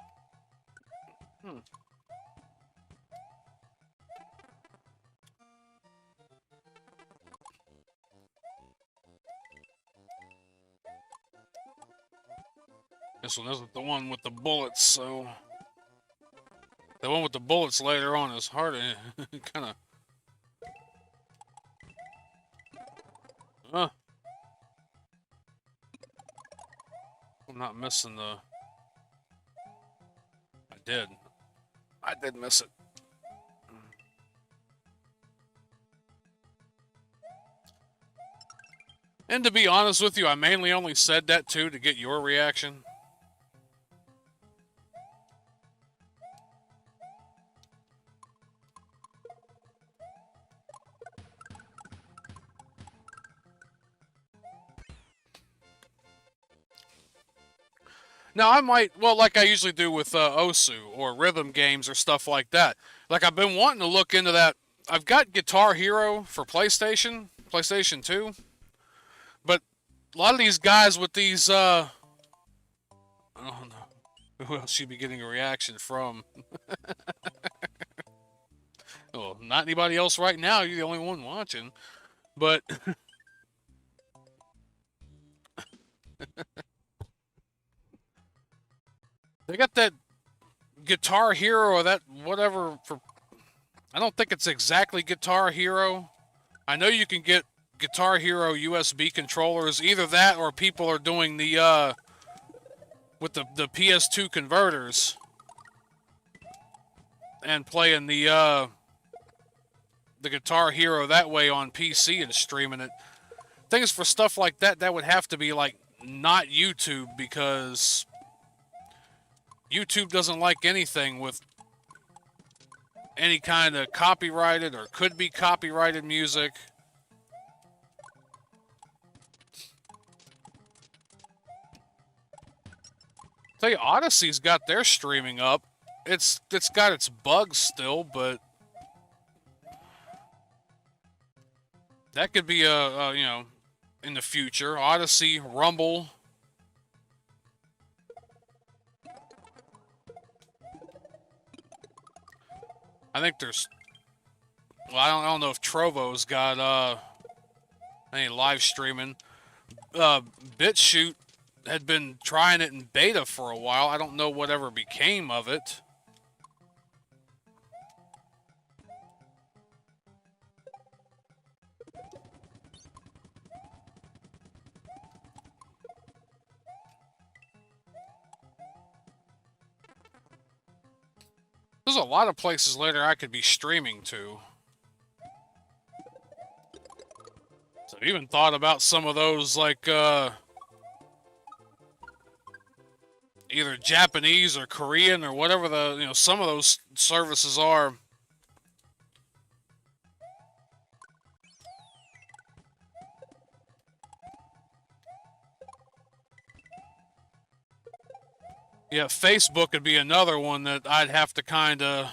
This one isn't the one with the bullets, so... The one with the bullets later on is harder. Kind of... I'm not missing the... I did miss it. And to be honest with you, I mainly only said that too to get your reaction. Now, I might, well, like I usually do with Osu or rhythm games or stuff like that. Like, I've been wanting to look into that. I've got Guitar Hero for PlayStation 2. But a lot of these guys with these, I don't know. Who else should be getting a reaction from? Well, not anybody else right now. You're the only one watching. But... They got that Guitar Hero or that whatever for... I don't think it's exactly Guitar Hero. I know you can get Guitar Hero USB controllers. Either that or people are doing the, with the PS2 converters. And playing the Guitar Hero that way on PC and streaming it. Things for stuff like that, that would have to be, like, not YouTube because... YouTube doesn't like anything with any kind of copyrighted or could be copyrighted music. Tell you, Odyssey's got their streaming up. It's got its bugs still, but that could be a you know, in the future. Odyssey, Rumble. I think there's... Well, I don't know if Trovo's got any live streaming. BitChute had been trying it in beta for a while. I don't know whatever became of it. There's a lot of places later I could be streaming to. So I even thought about some of those, like, either Japanese or Korean or whatever the, you know, some of those services are. Yeah, Facebook would be another one that I'd have to kind of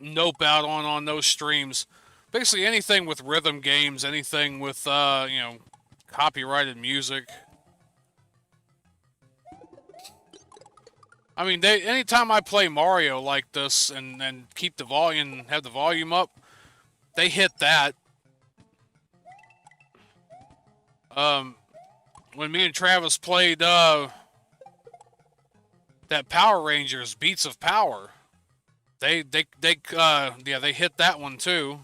nope out on those streams. Basically anything with rhythm games, anything with, you know, copyrighted music. I mean, anytime I play Mario like this and keep the volume, have the volume up, they hit that. When me and Travis played, that Power Rangers Beats of Power, they hit that one too.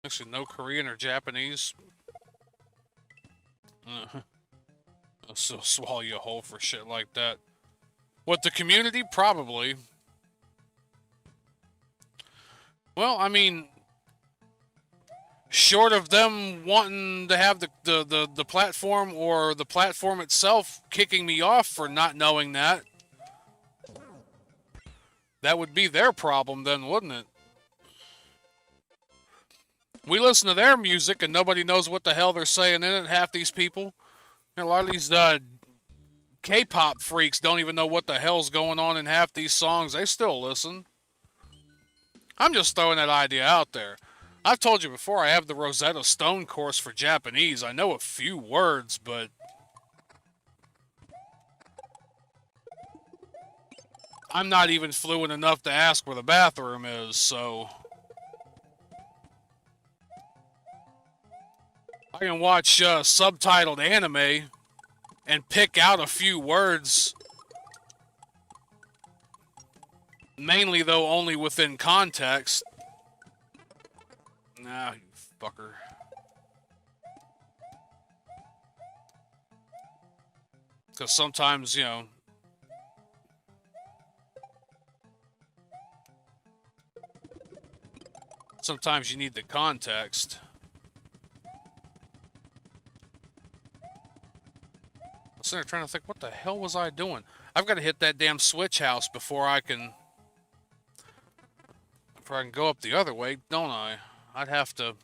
Actually, no Korean or Japanese. I'll still swallow you whole for shit like that. What, the community? Probably. Well, I mean, short of them wanting to have the platform or the platform itself kicking me off for not knowing that, that would be their problem then, wouldn't it? We listen to their music and nobody knows what the hell they're saying in it, half these people. And a lot of these K-pop freaks don't even know what the hell's going on in half these songs. They still listen. I'm just throwing that idea out there. I've told you before, I have the Rosetta Stone course for Japanese. I know a few words, but I'm not even fluent enough to ask where the bathroom is, so I can watch subtitled anime and pick out a few words. Mainly, though, only within context. Nah, you fucker. Because sometimes, you know, sometimes you need the context. I'm sitting there trying to think, what the hell was I doing? I've got to hit that damn switch house before I can go up the other way, don't I? I'd have to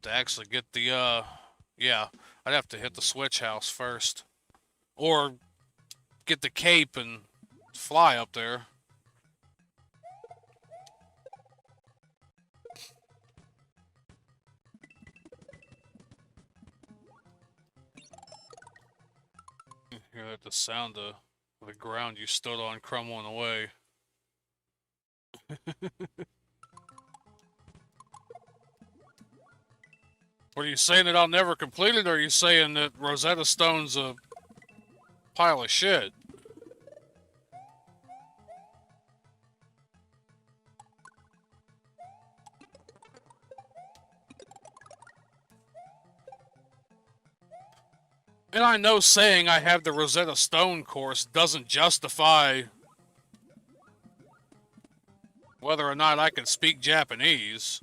actually get the, yeah, I'd have to hit the switch house first. Or get the cape and fly up there. You hear that, the sound of the ground you stood on crumbling away. What are you saying, that I'll never complete it, or are you saying that Rosetta Stone's a pile of shit? And I know saying I have the Rosetta Stone course doesn't justify whether or not I can speak Japanese.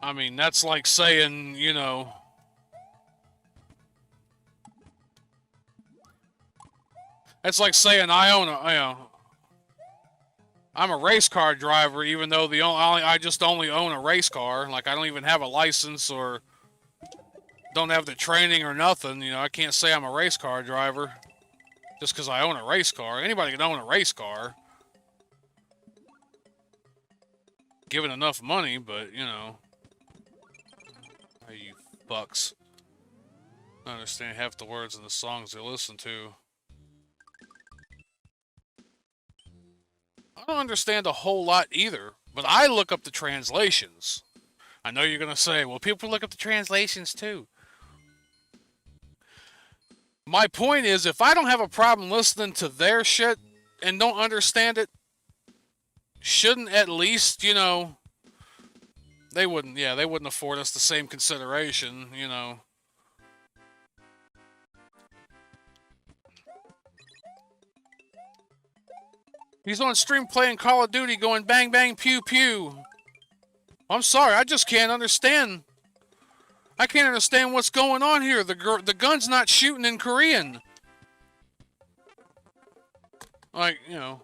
I mean, that's like saying, you know, it's like saying I own a, you know, I'm a race car driver, even though I just only own a race car. Like, I don't even have a license or don't have the training or nothing. You know, I can't say I'm a race car driver just because I own a race car. Anybody can own a race car, given enough money, but, you know. Oh, you fucks. I don't understand half the words in the songs they listen to. I don't understand a whole lot either, but I look up the translations. I know you're going to say, well, people look up the translations too. My point is, if I don't have a problem listening to their shit and don't understand it, shouldn't at least, you know, they wouldn't afford us the same consideration, you know. He's on stream playing Call of Duty going bang bang pew pew. I'm sorry, I just can't understand. I can't understand what's going on here. The gun's not shooting in Korean. Like, you know.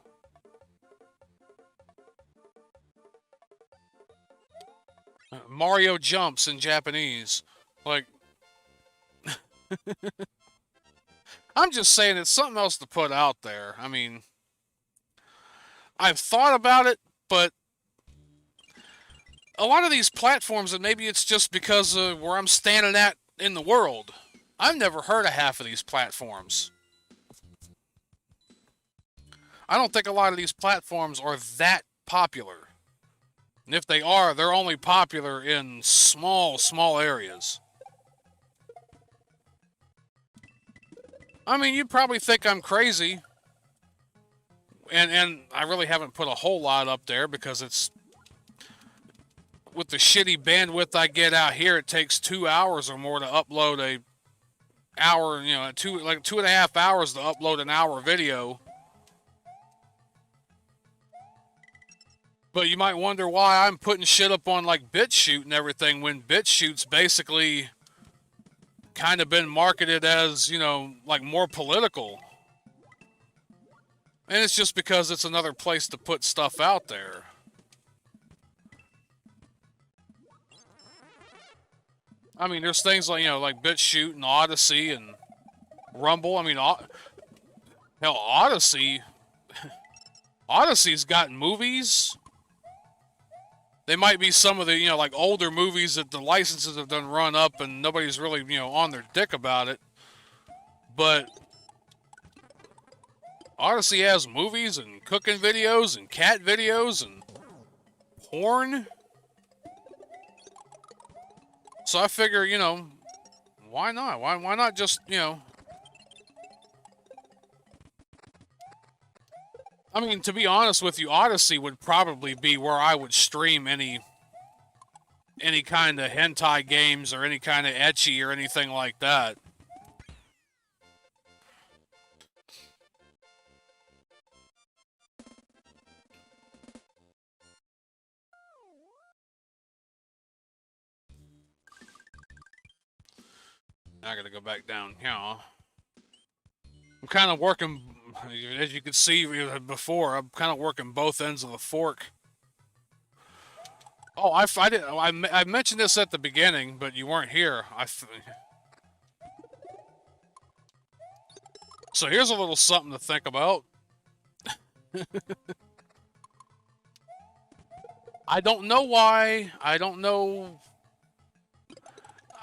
Mario jumps in Japanese. Like, I'm just saying it's something else to put out there. I mean, I've thought about it, but a lot of these platforms, and maybe it's just because of where I'm standing at in the world, I've never heard of half of these platforms. I don't think a lot of these platforms are that popular. And if they are, they're only popular in small areas. I mean, you probably think I'm crazy. And I really haven't put a whole lot up there because it's... With the shitty bandwidth I get out here, it takes 2 hours or more to upload a hour, you know, 2.5 hours to upload an hour video. But you might wonder why I'm putting shit up on like BitChute and everything when BitChute's basically kind of been marketed as, you know, like more political. And it's just because it's another place to put stuff out there. I mean, there's things like, you know, like BitChute and Odyssey and Rumble. I mean, hell, Odyssey's got movies. They might be some of the, you know, like older movies that the licenses have done run up and nobody's really, you know, on their dick about it. But Odyssey has movies and cooking videos and cat videos and porn. So I figure, you know, why not? Why not just, you know... I mean, to be honest with you, Odyssey would probably be where I would stream any kind of hentai games or any kind of ecchi or anything like that. Now I gotta go back down here. I'm kind of working, as you could see before, I'm kind of working both ends of the fork. Oh, I mentioned this at the beginning, but you weren't here. So here's a little something to think about. I don't know why. I don't know.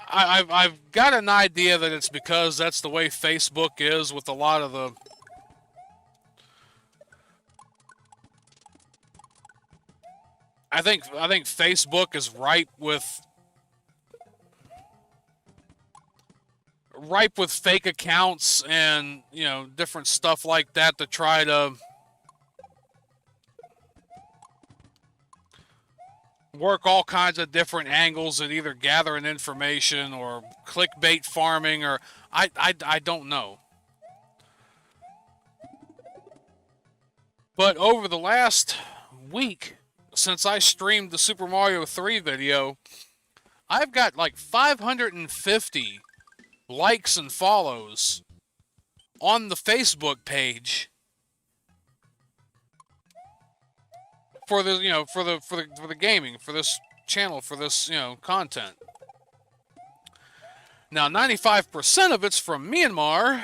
I've got an idea that it's because that's the way Facebook is with a lot of the... I think Facebook is ripe with fake accounts and, you know, different stuff like that to try to work all kinds of different angles at either gathering information or clickbait farming or I don't know. But over the last week, since I streamed the Super Mario 3 video, I've got like 550 likes and follows on the Facebook page for the, you know, for the gaming, for this channel, for this, you know, content. Now 95% of it's from Myanmar.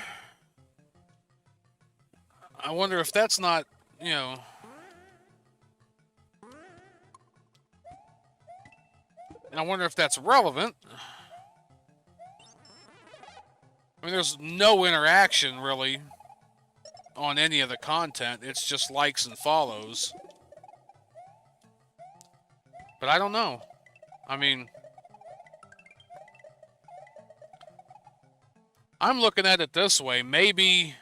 I wonder if that's not, you know, and I wonder if that's relevant. I mean, there's no interaction, really. on any of the content. It's just likes and follows. But I don't know. I mean, I'm looking at it this way. Maybe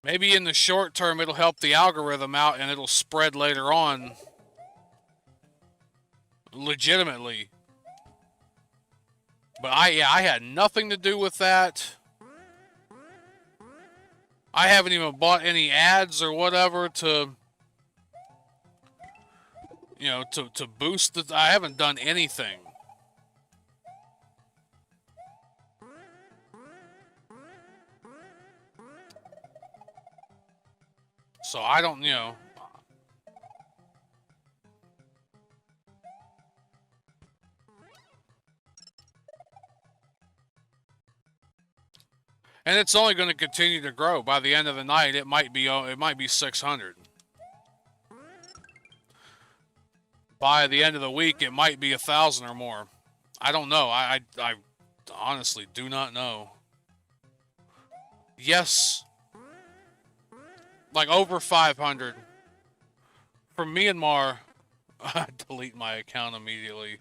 in the short term it'll help the algorithm out and it'll spread later on legitimately. But I had nothing to do with that. I haven't even bought any ads or whatever to, you know, to boost it. I haven't done anything. So I don't, you know. And it's only going to continue to grow. By the end of the night, it might be 600. By the end of the week, it might be 1,000 or more. I don't know. I honestly do not know. Yes. Like over 500. From Myanmar, I delete my account immediately.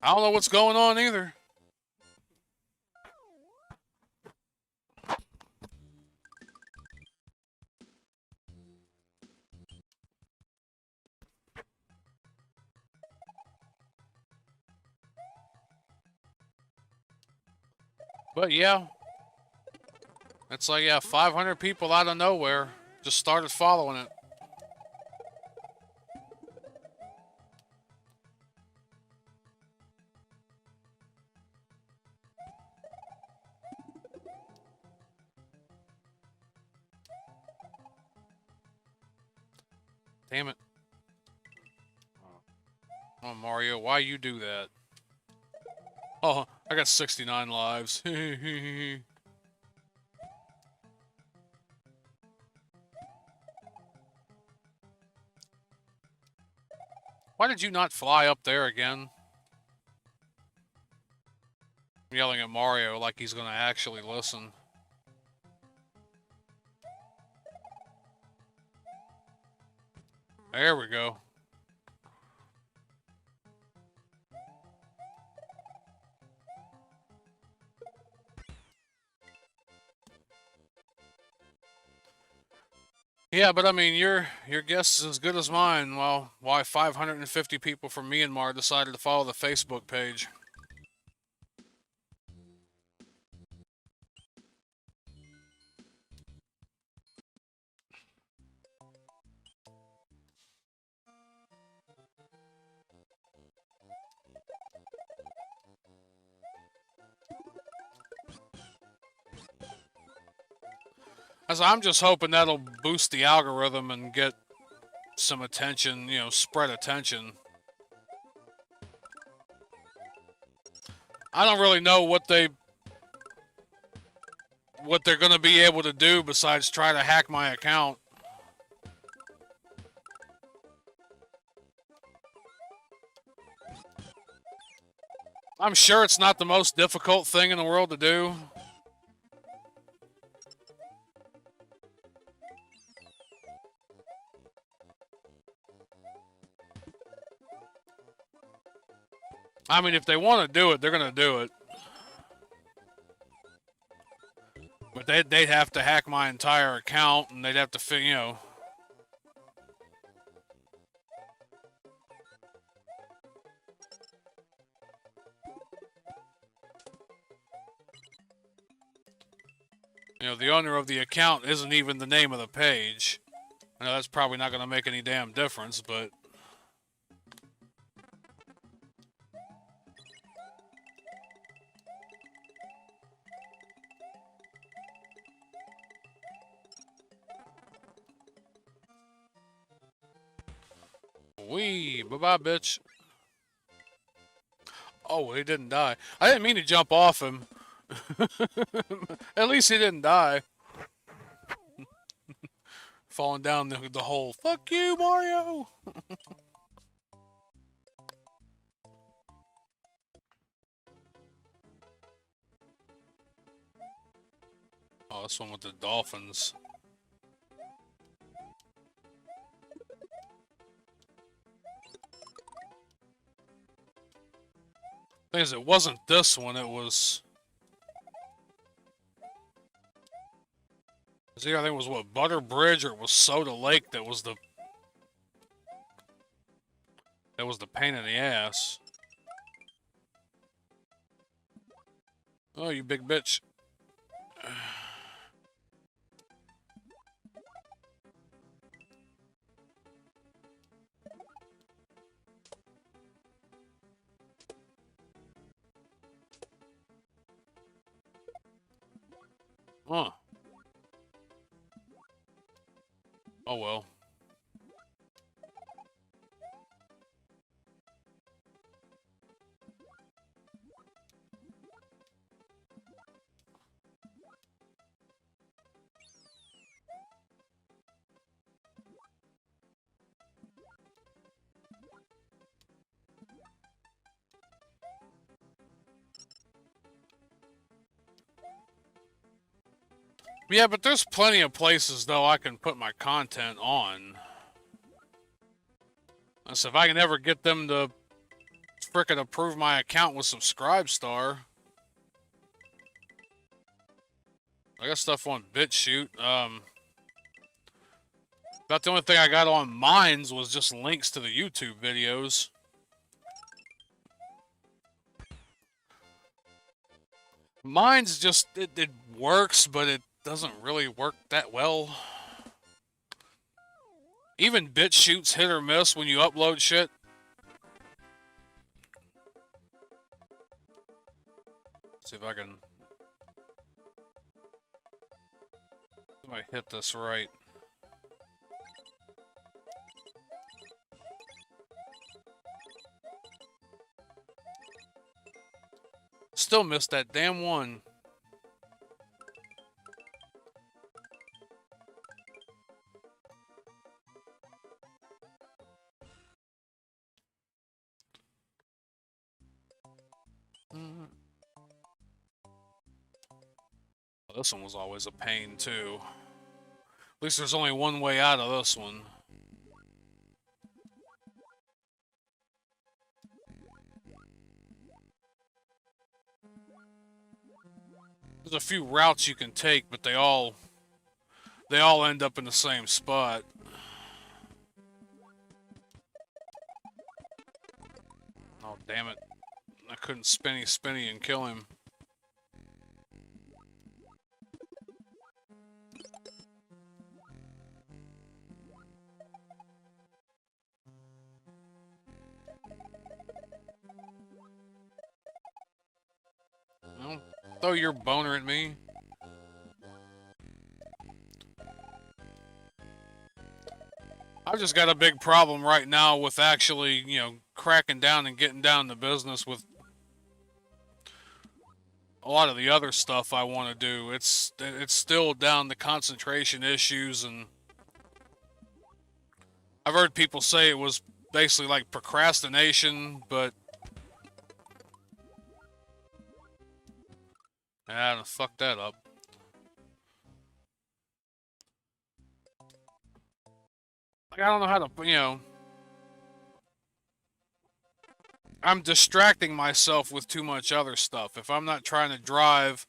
I don't know what's going on either. But yeah, it's like, yeah, 500 people out of nowhere just started following it. Damn it. Oh, Mario, why you do that? Oh, I got 69 lives. Why did you not fly up there again? I'm yelling at Mario like he's gonna actually listen. There we go. Yeah, but I mean, your guess is as good as mine. Well, why 550 people from Myanmar decided to follow the Facebook page? As I'm just hoping that'll boost the algorithm and get some attention, you know, spread attention. I don't really know what they're going to be able to do besides try to hack my account. I'm sure it's not the most difficult thing in the world to do. I mean, if they want to do it, they're going to do it. But they'd have to hack my entire account, and they'd have to, you know. You know, the owner of the account isn't even the name of the page. I know that's probably not going to make any damn difference, but... Wee, bye-bye, bitch. Oh, he didn't die. I didn't mean to jump off him. At least he didn't die. Falling down the hole. Fuck you, Mario! with the dolphins. Thing is, it wasn't this one, it was... I think it was, what, Butter Bridge, or it was Soda Lake that was the... That was the pain in the ass. Oh, you big bitch. Huh. Oh well. Yeah, but there's plenty of places, though, I can put my content on. So if I can ever get them to frickin' approve my account with Subscribestar. I got stuff on BitChute. About the only thing I got on Minds was just links to the YouTube videos. Minds just, it works, but it doesn't really work that well. Even BitChute's hit or miss when you upload shit. See if I can... If I hit this right. Still missed that damn one. This one was always a pain, too. At least there's only one way out of this one. There's a few routes you can take, but they all end up in the same spot. Oh, damn it. I couldn't spinny and kill him. Well, throw your boner at me. I've just got a big problem right now with actually, you know, cracking down and getting down to business with a lot of the other stuff I want to do. It's still down to concentration issues, and I've heard people say it was basically like procrastination, but I fucked that up. Like, I don't know how to, you know, I'm distracting myself with too much other stuff. If I'm not trying to drive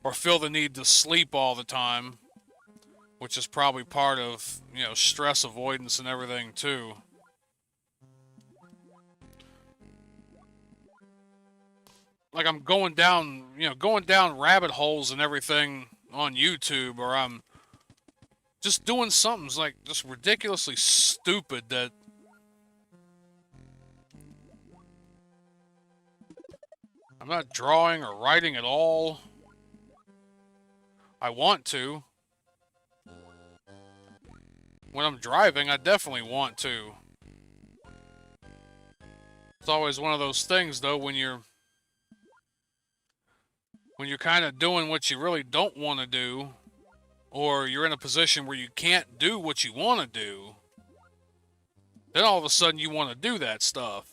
or feel the need to sleep all the time, which is probably part of, you know, stress avoidance and everything too. Like, I'm going down, you know, going down rabbit holes and everything on YouTube, or I'm just doing something like just ridiculously stupid that I'm not drawing or writing at all. I want to. When I'm driving, I definitely want to. It's always one of those things, though, when you're kind of doing what you really don't want to do, or you're in a position where you can't do what you want to do, then all of a sudden you want to do that stuff.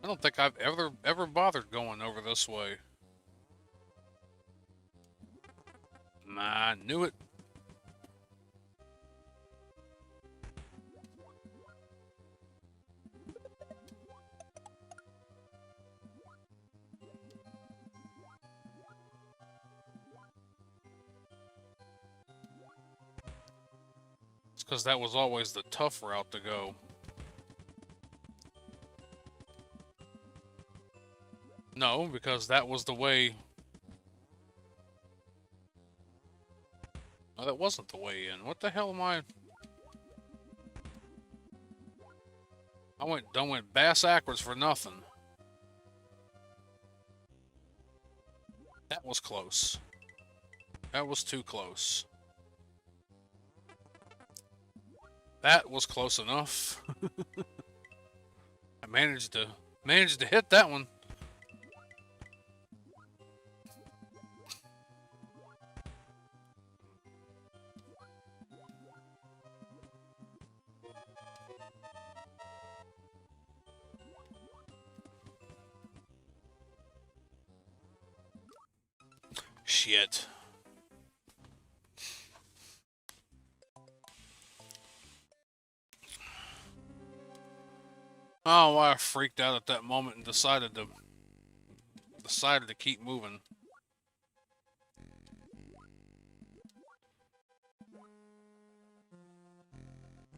I don't think I've ever bothered going over this way. I knew it. It's because that was always the tough route to go. No, because that was the way. No, that wasn't the way in. What the hell am I? I went bass backwards for nothing. That was close. That was too close. That was close enough. I managed to hit that one. Shit. Oh, why I freaked out at that moment and decided to keep moving.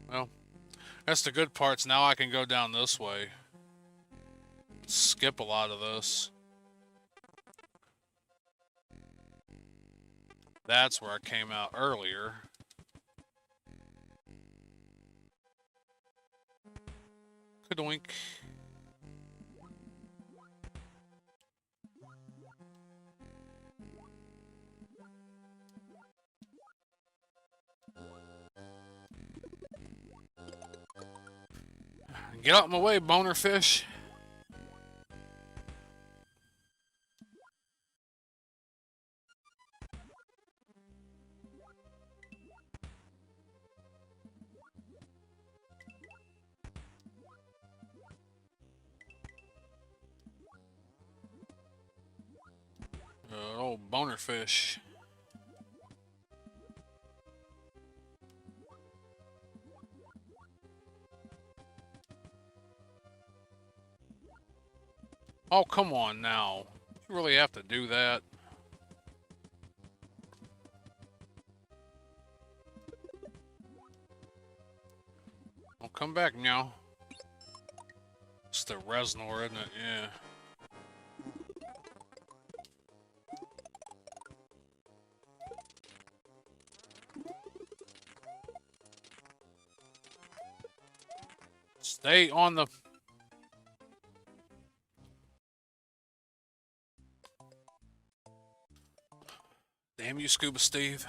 Well, that's the good parts. Now I can go down this way. Skip a lot of this. That's where I came out earlier. Kadoink. Get out of my way, boner fish. Old boner fish. Oh, come on now. You really have to do that? I'll come back now. It's the Reznor, isn't it? Yeah. Stay on the... Damn you, Scuba Steve.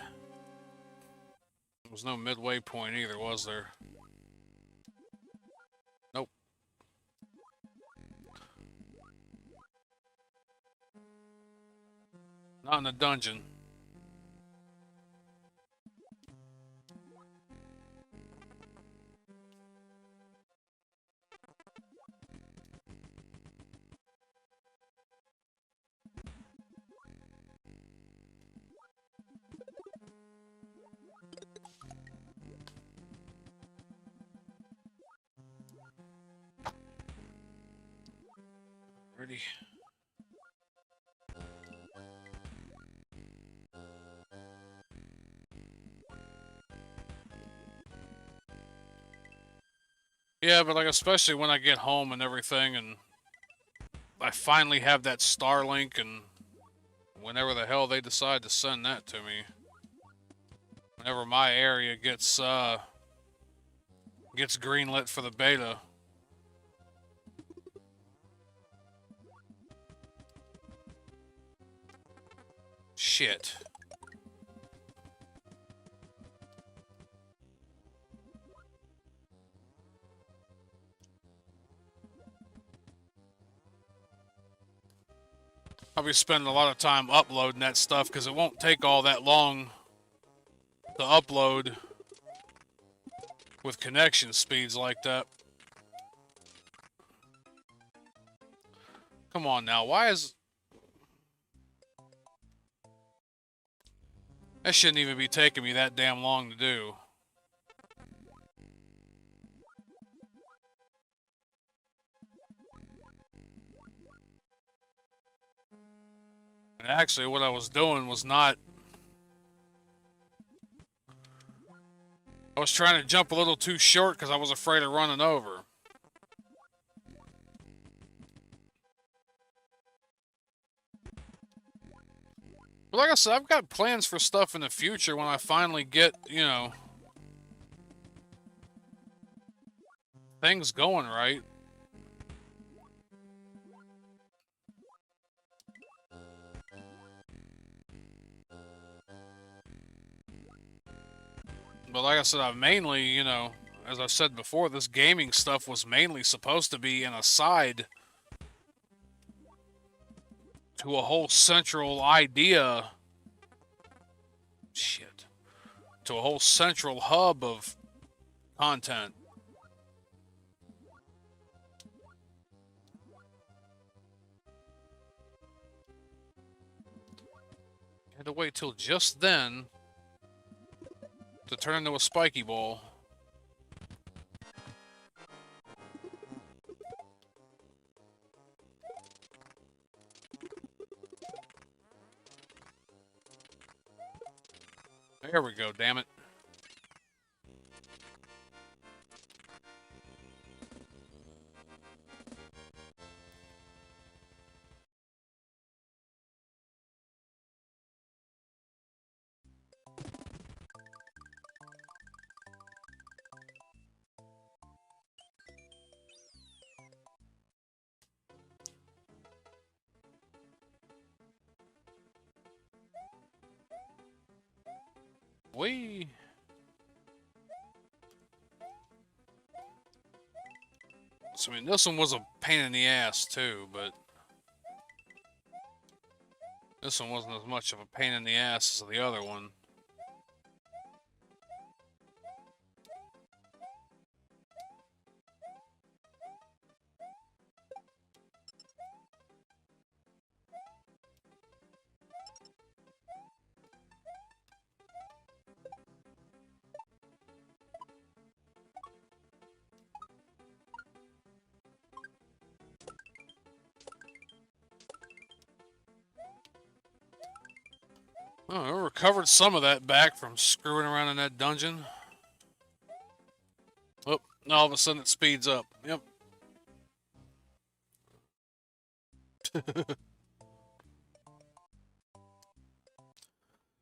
There was no midway point either, was there? Nope. Not in the dungeon. Ready? Yeah, but like especially when I get home and everything and I finally have that Starlink and whenever the hell they decide to send that to me. Whenever my area gets greenlit for the beta. Shit. I'll be spending a lot of time uploading that stuff because it won't take all that long to upload with connection speeds like that. Come on now, why is... That shouldn't even be taking me that damn long to do. And actually, what I was doing was not... I was trying to jump a little too short because I was afraid of running over. But like I said, I've got plans for stuff in the future when I finally get, you know, things going right. But like I said, I've mainly, you know, as I've said before, this gaming stuff was mainly supposed to be an aside to a whole central idea. Shit. To a whole central hub of content. Had to wait till just then to turn into a spiky ball. There we go, damn it. Whee! So, I mean, this one was a pain in the ass, too, but... This one wasn't as much of a pain in the ass as the other one. Oh, I recovered some of that back from screwing around in that dungeon. Oh, all of a sudden it speeds up. Yep.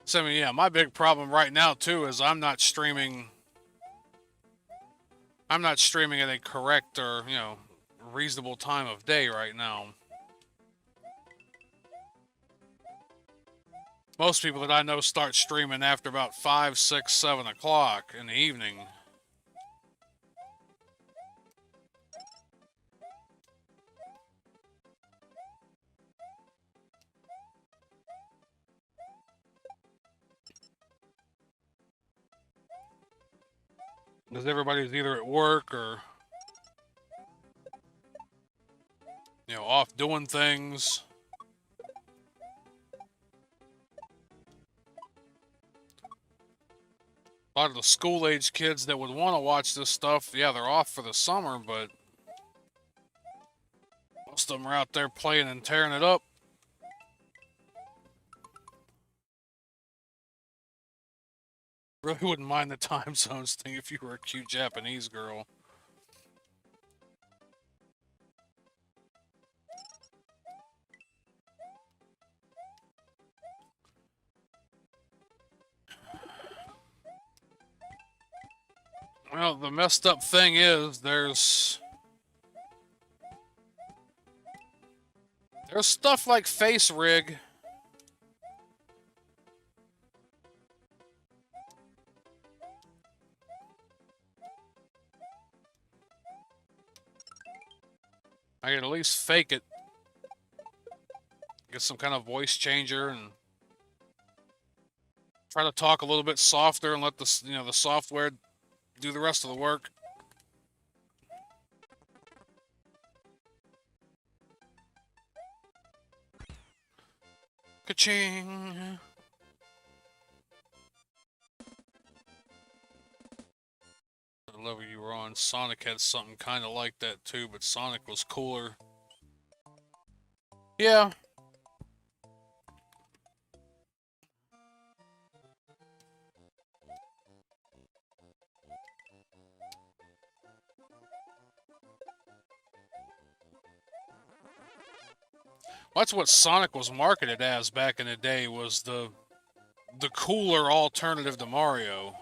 So, I mean, yeah, my big problem right now, too, is I'm not streaming at a correct or, you know, reasonable time of day right now. Most people that I know start streaming after about 5, 6, 7 o'clock in the evening. Because everybody's either at work or, you know, off doing things. A lot of the school-age kids that would want to watch this stuff, yeah, they're off for the summer, but most of them are out there playing and tearing it up. Really wouldn't mind the time zones thing if you were a cute Japanese girl. Well, the messed up thing is there's stuff like Face Rig. I can at least fake it. Get some kind of voice changer and try to talk a little bit softer and let the, you know, the software do the rest of the work. Ka-ching! The level you were on, Sonic had something kind of like that too, but Sonic was cooler. Yeah. That's what Sonic was marketed as back in the day, was the cooler alternative to Mario.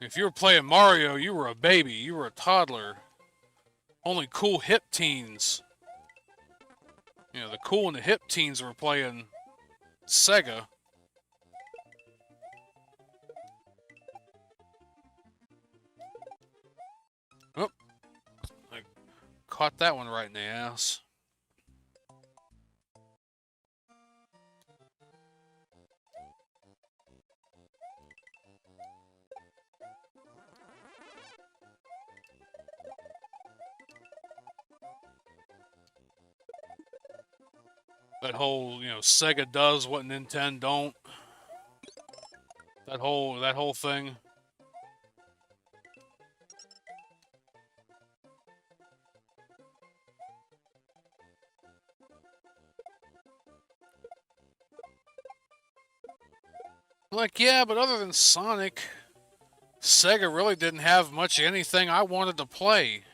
If you were playing Mario, you were a baby, you were a toddler. Only cool hip teens. You know, the cool and the hip teens were playing Sega. Oh, I caught that one right in the ass. That whole, you know, Sega does what Nintendo don't. That whole thing. Like, yeah, but other than Sonic, Sega really didn't have much of anything I wanted to play.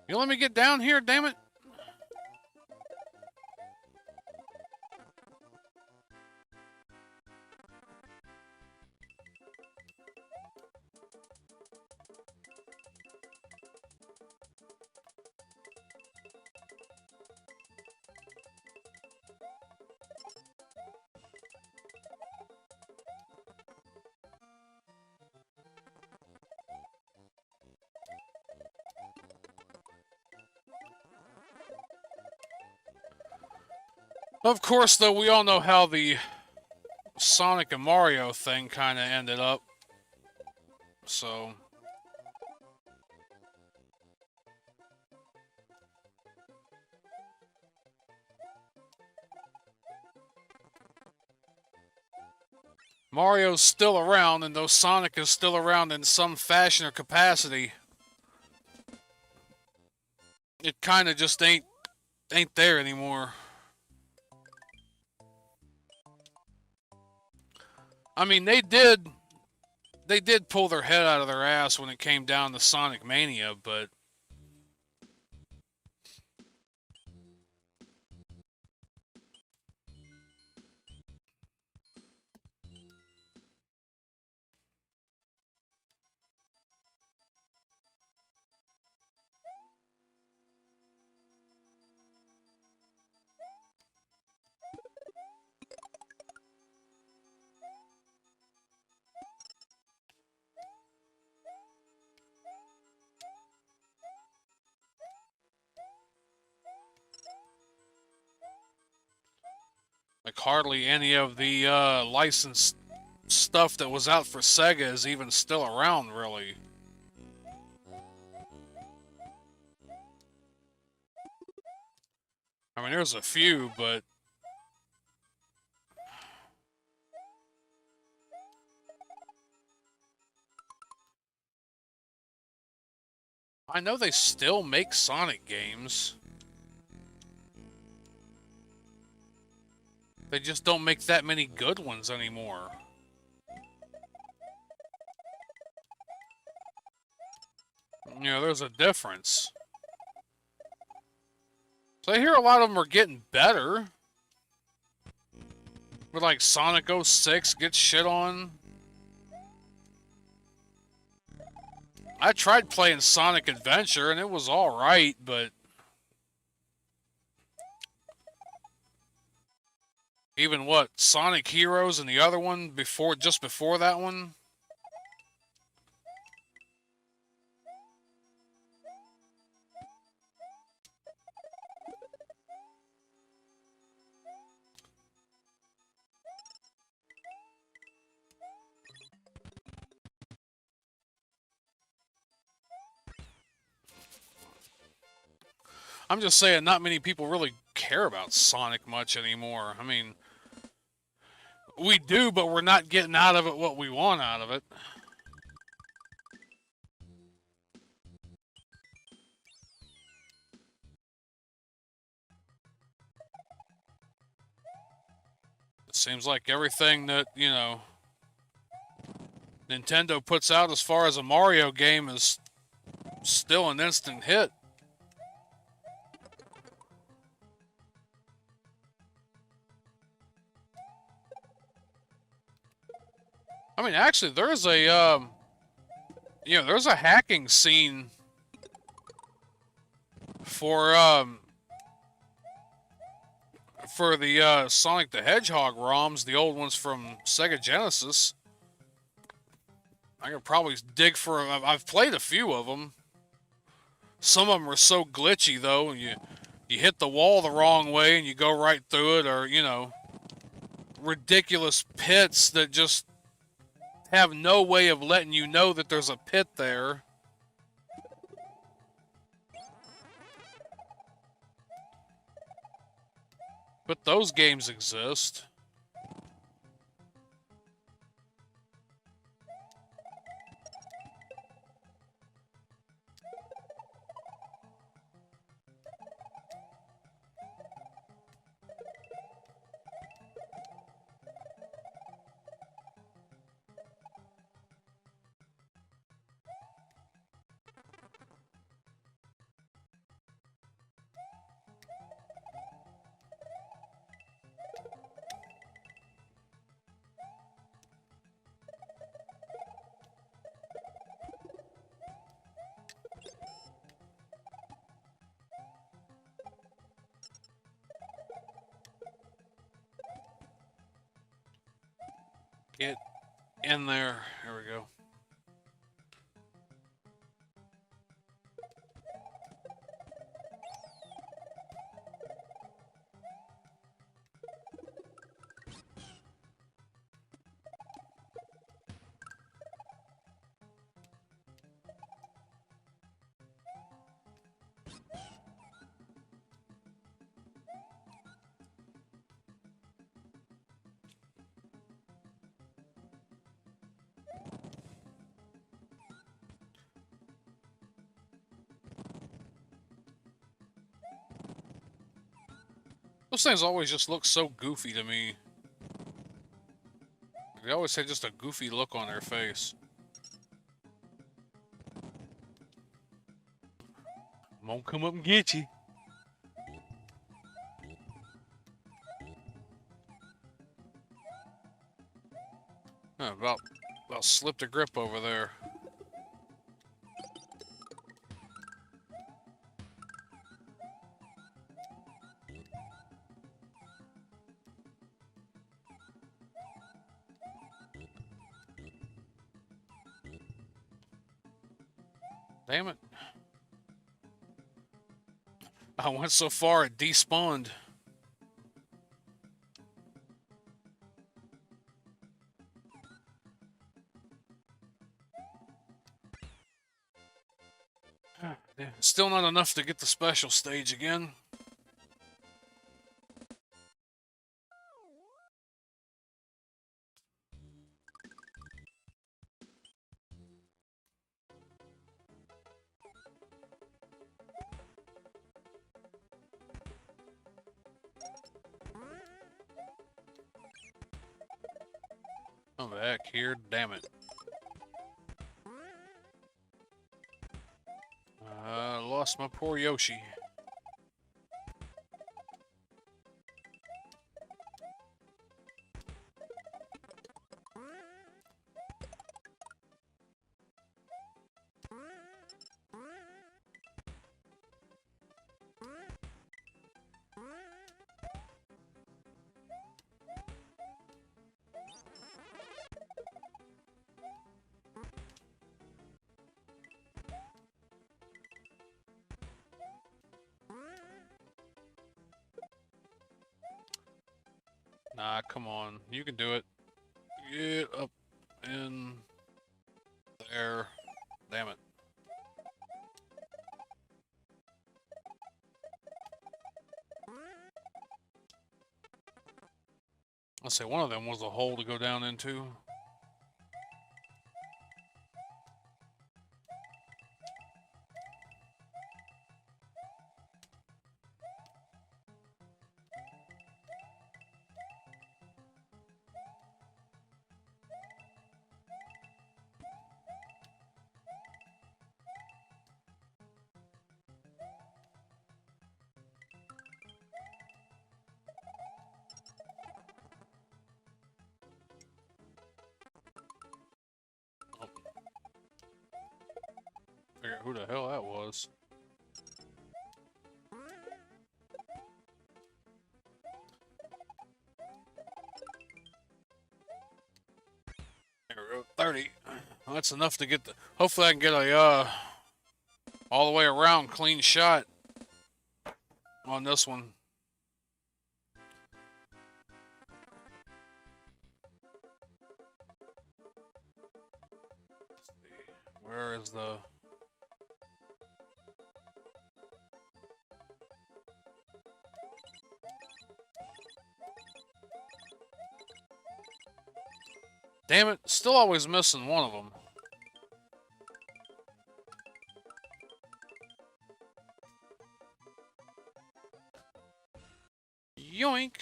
You let me get down here, damn it! Of course, though, we all know how the Sonic and Mario thing kind of ended up. So, Mario's still around, and though Sonic is still around in some fashion or capacity, it kind of just ain't there anymore. I mean, they did pull their head out of their ass when it came down to Sonic Mania, but like hardly any of the licensed stuff that was out for Sega is even still around, really. I mean, there's a few, but I know they still make Sonic games. They just don't make that many good ones anymore. You know, there's a difference. So I hear a lot of them are getting better. But like Sonic 06 gets shit on. I tried playing Sonic Adventure and it was alright, but even what, Sonic Heroes and the other one before, just before that one? I'm just saying, not many people really care about Sonic much anymore. I mean, we do, but we're not getting out of it what we want out of it. It seems like everything that, you know, Nintendo puts out as far as a Mario game is still an instant hit. I mean, actually, there's a, you know, there's a hacking scene for the Sonic the Hedgehog ROMs, the old ones from Sega Genesis. I could probably dig for. I've played a few of them. Some of them are so glitchy though, and you hit the wall the wrong way and you go right through it, or you know, ridiculous pits that just have no way of letting you know that there's a pit there. But those games exist. Get in there. There we go. Those things always just look so goofy to me. They always have just a goofy look on their face. I'm gonna come up and get you. About slipped a grip over there. Damn it. I went so far it despawned. Still not enough to get the special stage again. Come back here, damn it. I lost my poor Yoshi. Nah, come on. You can do it. Get up in there. Damn it. I'd say one of them was a hole to go down into. Figure out who the hell that was. There we go, 30. Well, that's enough to get the. Hopefully, I can get a all the way around clean shot on this one. Let's see. Where is the? Damn it, still always missing one of them. Yoink.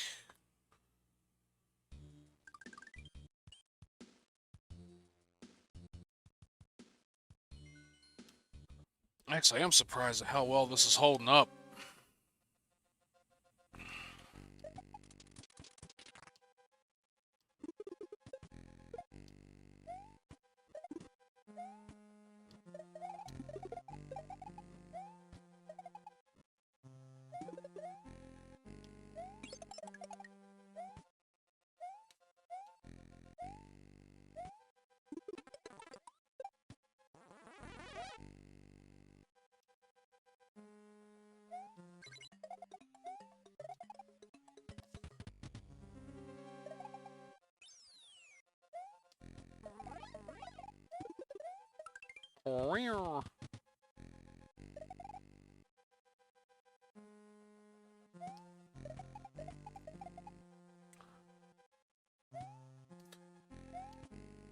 Actually, I'm surprised at how well this is holding up.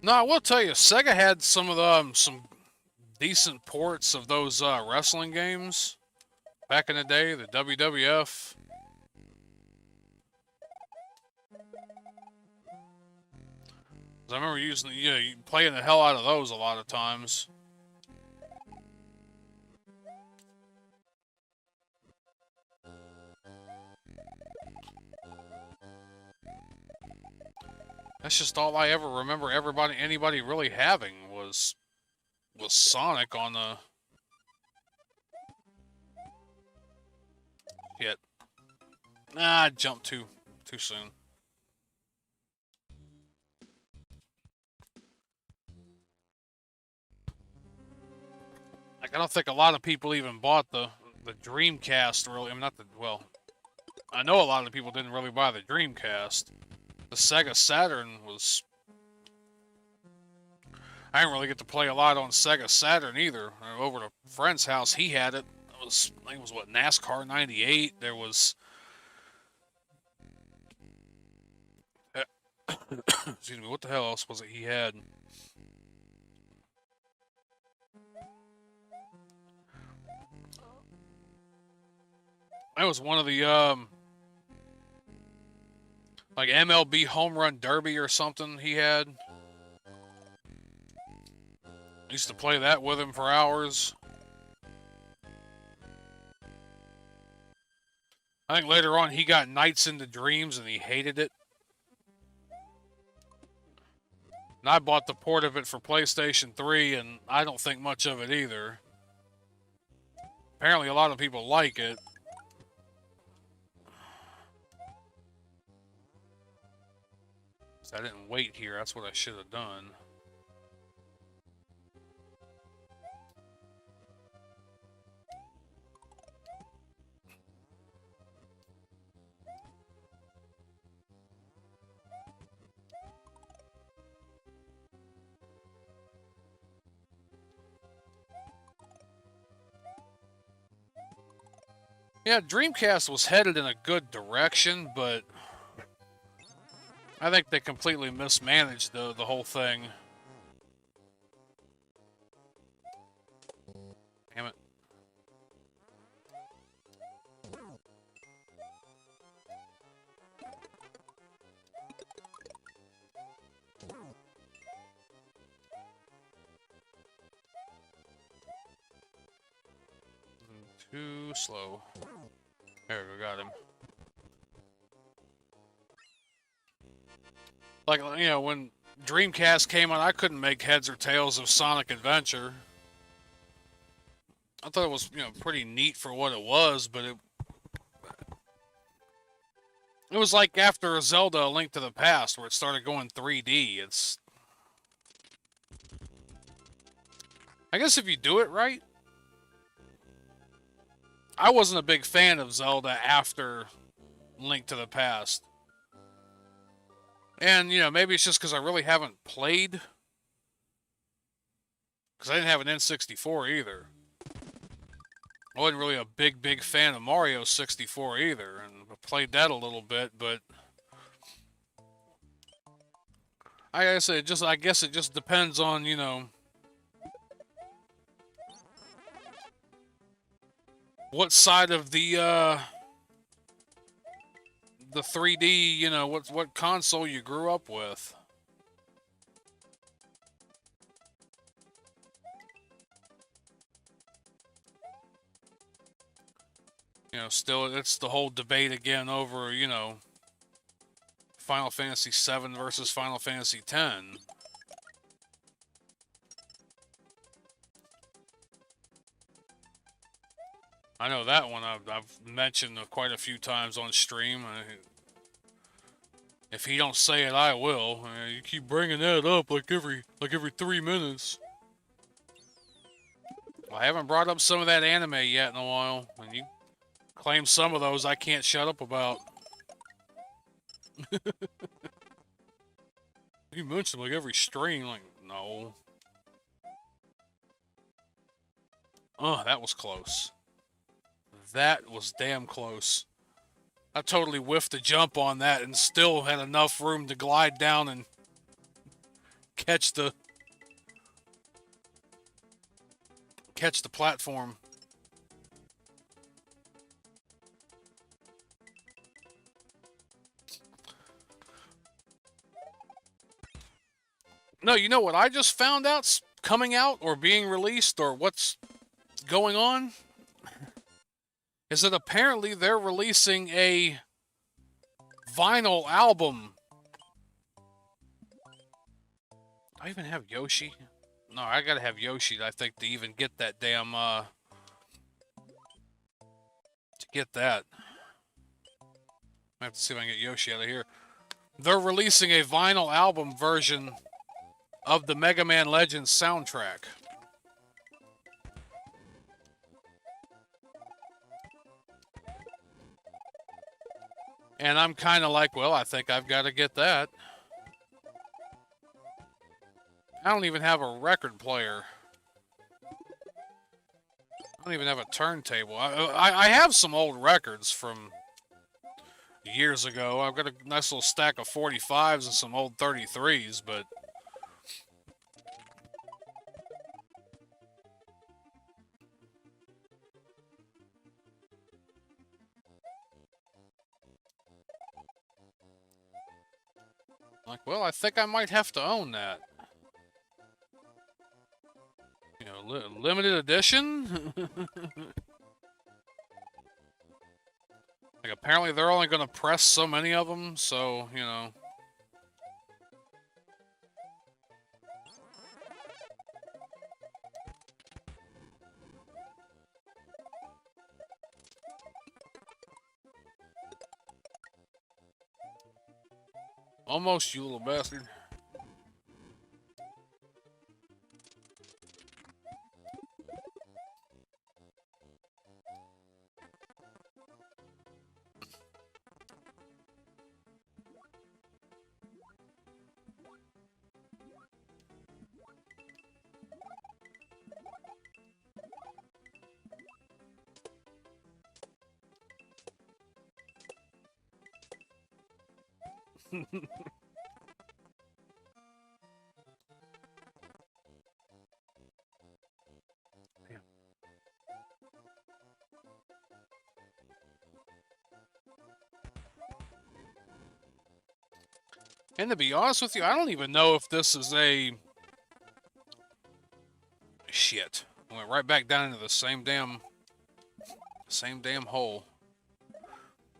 No, I will tell you, Sega had some of the some decent ports of those wrestling games back in the day, the WWF. I remember using, playing the hell out of those a lot of times. That's just all I ever remember anybody really having was Sonic on the. Shit. Nah, I jumped too soon. Like, I don't think a lot of people even bought the Dreamcast, really. I mean, I know a lot of people didn't really buy the Dreamcast. The Sega Saturn was... I didn't really get to play a lot on Sega Saturn either. Over to a friend's house, he had it. I think it was, what, NASCAR 98? There was... Excuse me, what the hell else was it he had? That was one of the, like MLB Home Run Derby or something he had. I used to play that with him for hours. I think later on he got Nights into Dreams and he hated it. And I bought the port of it for PlayStation 3 and I don't think much of it either. Apparently a lot of people like it. I didn't wait here. That's what I should have done. Yeah, Dreamcast was headed in a good direction, but I think they completely mismanaged the whole thing. Damn it. Too slow. There we go, got him. Like, you know, when Dreamcast came out, I couldn't make heads or tails of Sonic Adventure. I thought it was, you know, pretty neat for what it was, but it was like after Zelda: A Link to the Past, where it started going 3D. It's, I guess if you do it right. I wasn't a big fan of Zelda after Link to the Past. And, you know, maybe it's just because I really haven't played. Because I didn't have an N64 either. I wasn't really a big fan of Mario 64 either. And I played that a little bit, but I guess it just depends on, you know, what side of the 3D, you know, what console you grew up with. You know, still, it's the whole debate again over, you know, Final Fantasy VII versus Final Fantasy X. I know that one I've mentioned quite a few times on stream. If he don't say it, I will. You keep bringing that up like every 3 minutes. Well, I haven't brought up some of that anime yet in a while, and you claim some of those I can't shut up about. You mentioned like every stream, like, no. Oh, that was close. That was damn close. I totally whiffed a jump on that and still had enough room to glide down and catch the platform. No, you know what I just found out's coming out or being released or what's going on? Is that apparently they're releasing a vinyl album. Do I even have Yoshi? No, I gotta have Yoshi, I think, to even get that damn, to get that. I have to see if I can get Yoshi out of here. They're releasing a vinyl album version of the Mega Man Legends soundtrack. And I'm kind of like, well, I think I've got to get that. I don't even have a record player. I don't even have a turntable. I have some old records from years ago. I've got a nice little stack of 45s and some old 33s, but like, well, I think I might have to own that. You know, limited edition? Like, apparently they're only going to press so many of them, so, you know. Almost, you little bastard. And to be honest with you, I don't even know if this is a... Shit. I went right back down into the same damn hole.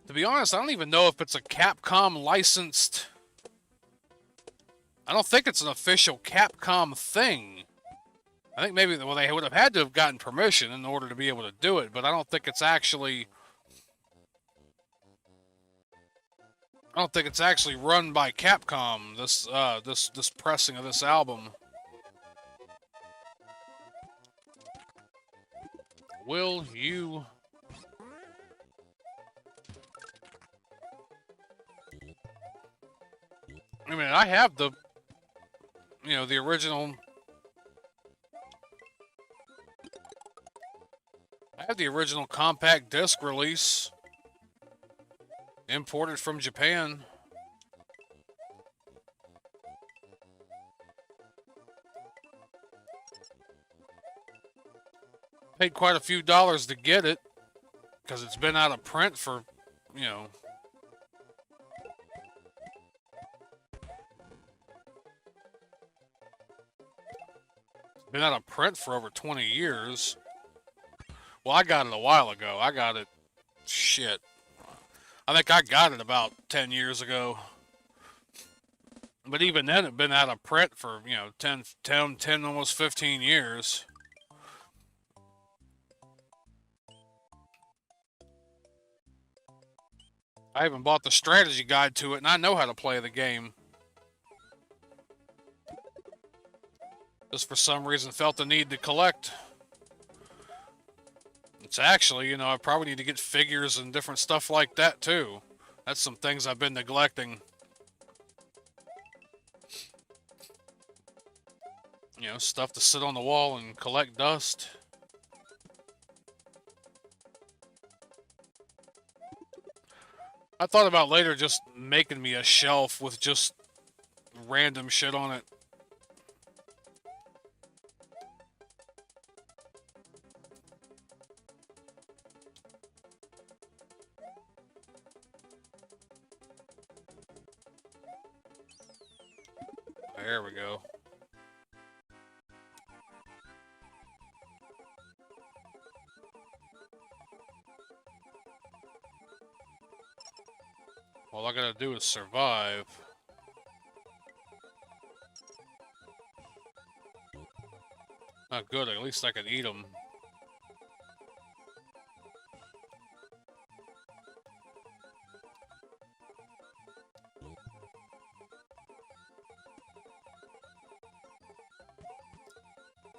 To be honest, I don't even know if it's a Capcom licensed... I don't think it's an official Capcom thing. I think maybe, well, they would have had to have gotten permission in order to be able to do it, but I don't think it's actually... I don't think it's actually run by Capcom, this pressing of this album. Will you... I mean, I have the, you know, the original... I have the original compact disc release. Imported from Japan. Paid quite a few dollars to get it, because it's been out of print for, you know... Been out of print for over 20 years. Well, I got it a while ago. I got it... Shit. I think I got it about 10 years ago. But even then, it'd been out of print for, you know, 10, almost 15 years. I even bought the strategy guide to it, and I know how to play the game. Just for some reason felt the need to collect. It's actually, you know, I probably need to get figures and different stuff like that, too. That's some things I've been neglecting. You know, stuff to sit on the wall and collect dust. I thought about later just making me a shelf with just random shit on it. There we go. All I gotta do is survive. Oh, good. At least I can eat them.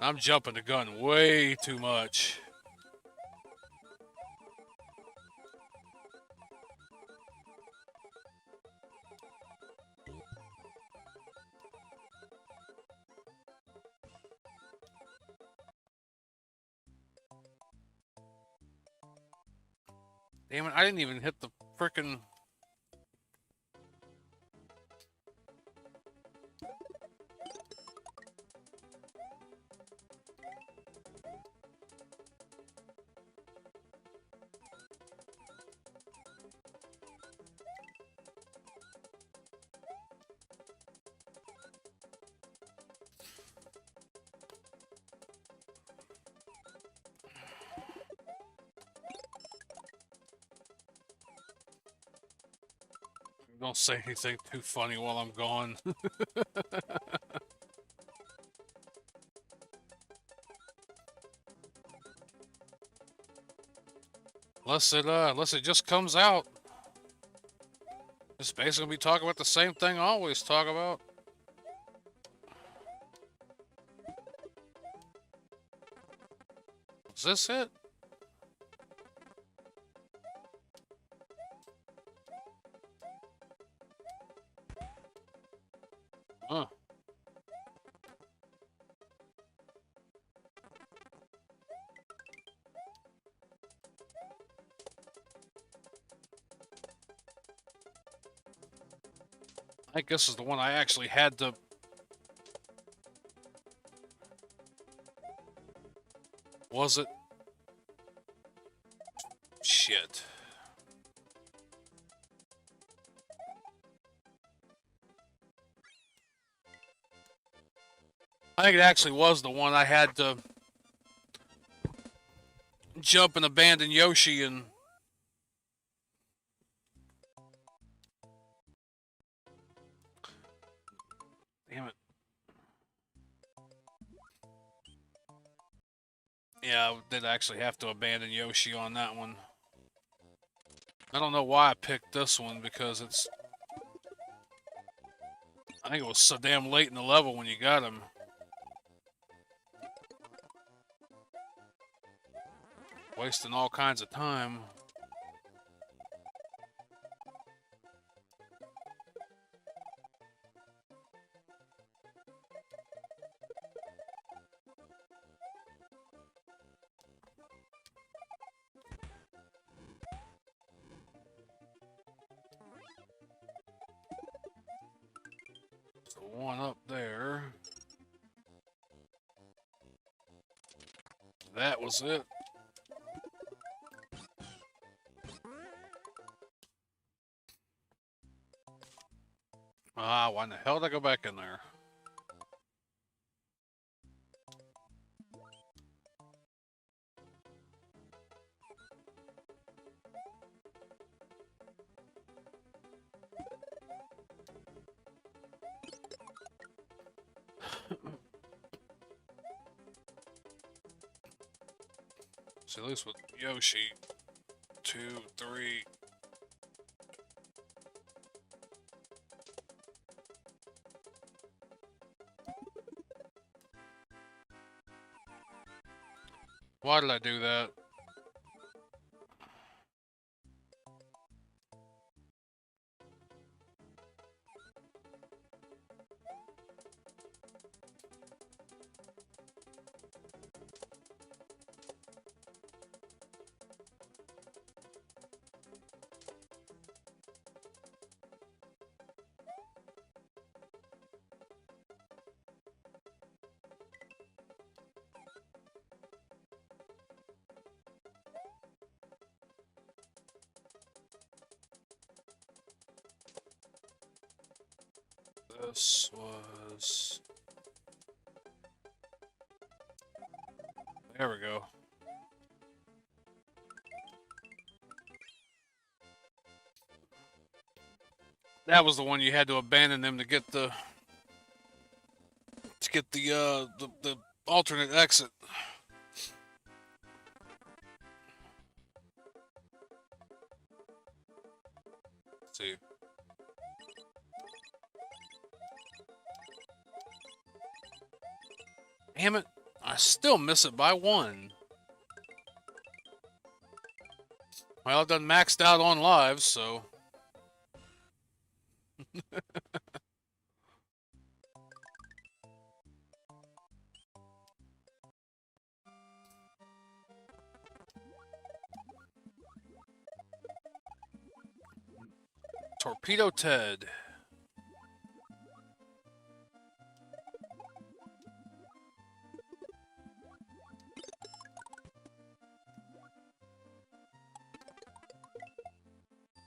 I'm jumping the gun way too much. Damn it, I didn't even hit the frickin'... Don't say anything too funny while I'm gone. Unless it just comes out. Just basically be talking about the same thing I always talk about. Is this it? Huh. I think this is the one I actually had to... Was it? Shit. I think it actually was the one I had to jump and abandon Yoshi and... Damn it. Yeah, I did actually have to abandon Yoshi on that one. I don't know why I picked this one, because it's... I think it was so damn late in the level when you got him. Wasting all kinds of time. So one up there. That was it. Ah, why in the hell did I go back in there? So at least with Yoshi, 2, 3. Why did I do that? This was... There we go. That was the one you had to abandon them to get the the alternate exit. Let's see. Damn it. I still miss it by 1. Well, it done maxed out on lives, so... Torpedo Ted.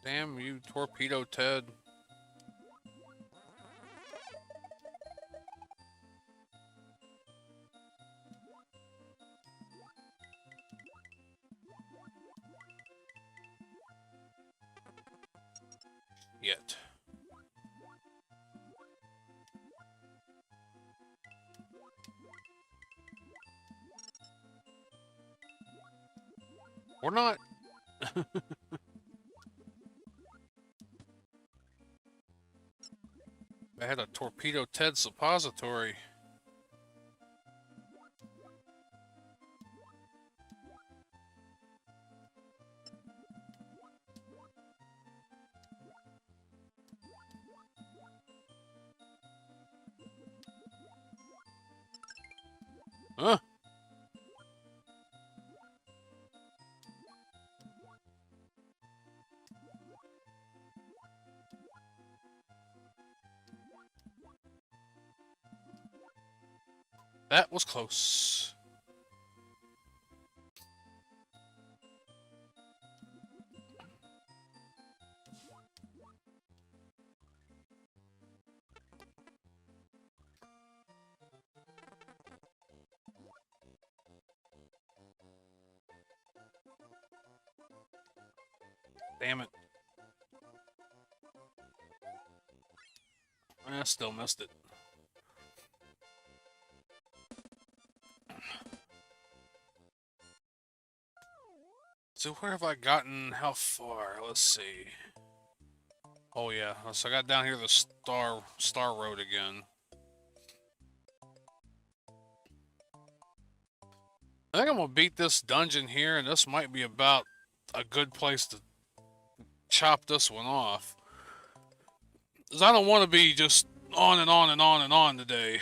Damn you, Torpedo Ted. Yet. Or not. I had a Torpedo Ted suppository. Huh? That was close. Damn it. I still missed it. So where have I gotten? How far? Let's see. Oh yeah, so I got down here the Star Road again. I think I'm gonna beat this dungeon here, and this might be about a good place to chop this one off. Cause I don't want to be just on and on and on and on today.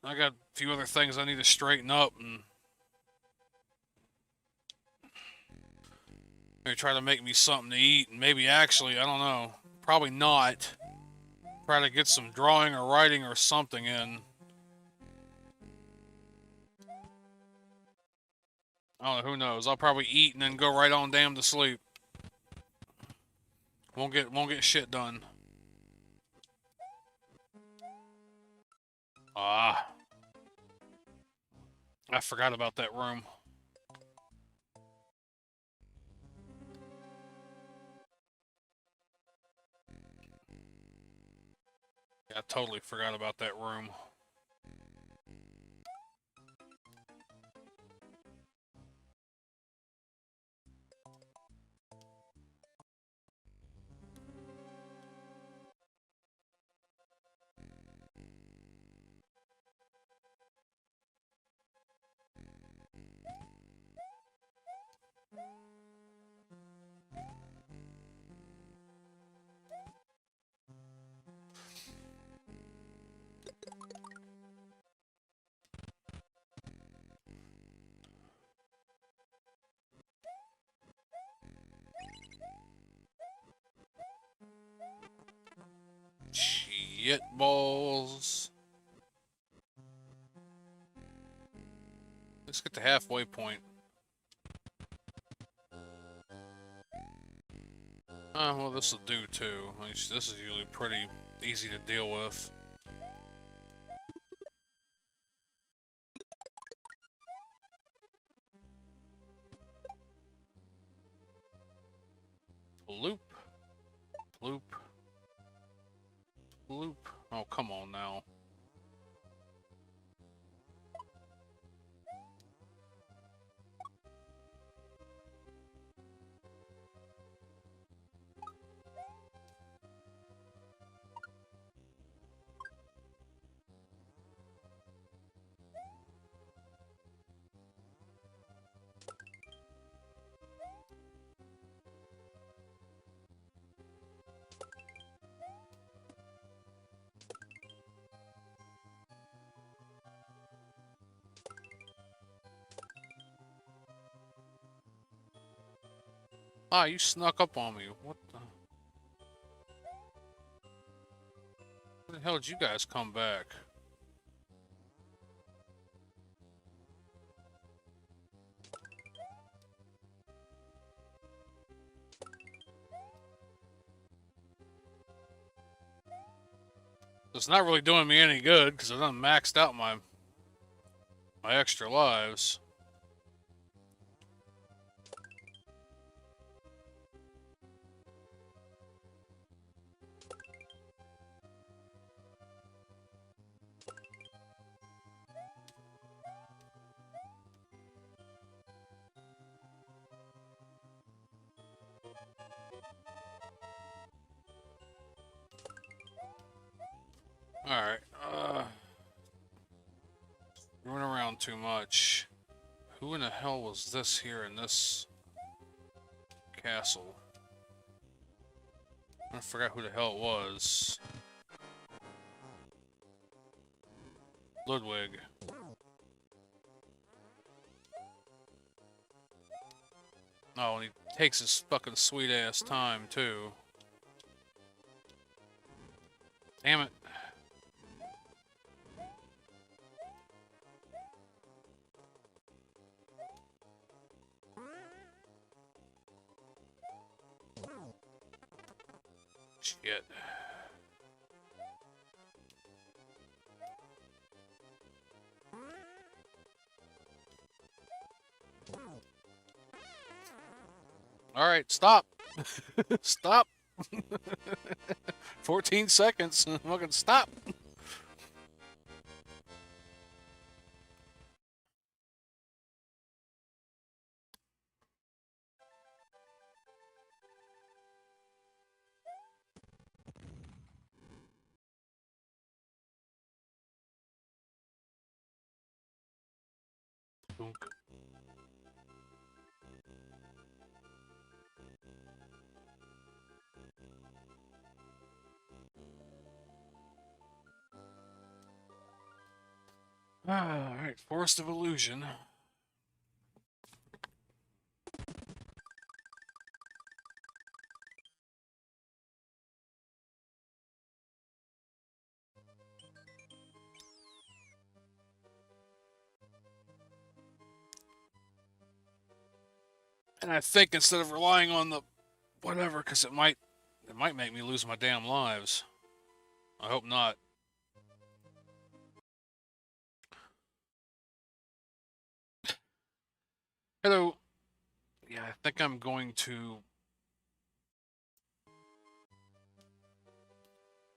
I got a few other things I need to straighten up and maybe try to make me something to eat, and maybe actually, I don't know, probably not. Try to get some drawing or writing or something in. I don't know, who knows? I'll probably eat and then go right on damn to sleep. Won't get shit done. Ah. I forgot about that room. Yeah, I totally forgot about that room. Shit balls. Let's get the halfway point. Well, this will do too. This is usually pretty easy to deal with. Loop. Loop. Loop. Oh, come on now. Ah, you snuck up on me. What the? Where the hell did you guys come back? It's not really doing me any good because I done maxed out my extra lives. Alright, running around too much. Who in the hell was this here in this castle? I forgot who the hell it was. Ludwig. Oh, and he takes his fucking sweet ass time too. Damn it. Shit. All right, stop. Stop. 14 seconds. Fucking stop. Alright, Forest of Illusion. And I think instead of relying on the whatever, because it might make me lose my damn lives. I hope not. Hello. Yeah, I think I'm going to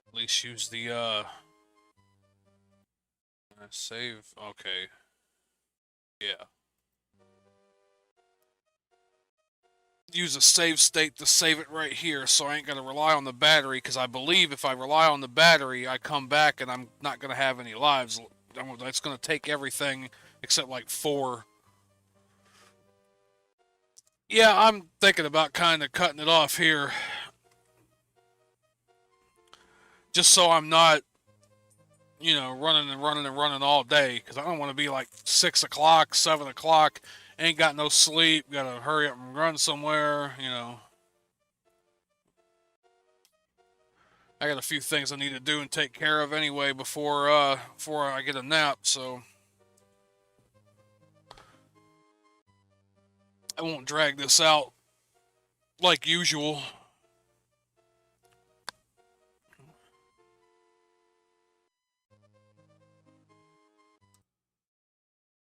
at least use the save. Okay. Yeah. Use a save state to save it right here, so I ain't gonna rely on the battery, because I believe if I rely on the battery, I come back and I'm not gonna have any lives. It's gonna take everything except like 4. Yeah, I'm thinking about kind of cutting it off here, just so I'm not, running all day, because I don't want to be like 6 o'clock, 7 o'clock, ain't got no sleep, gotta hurry up and run somewhere, I got a few things I need to do and take care of anyway before I get a nap, so I won't drag this out like usual.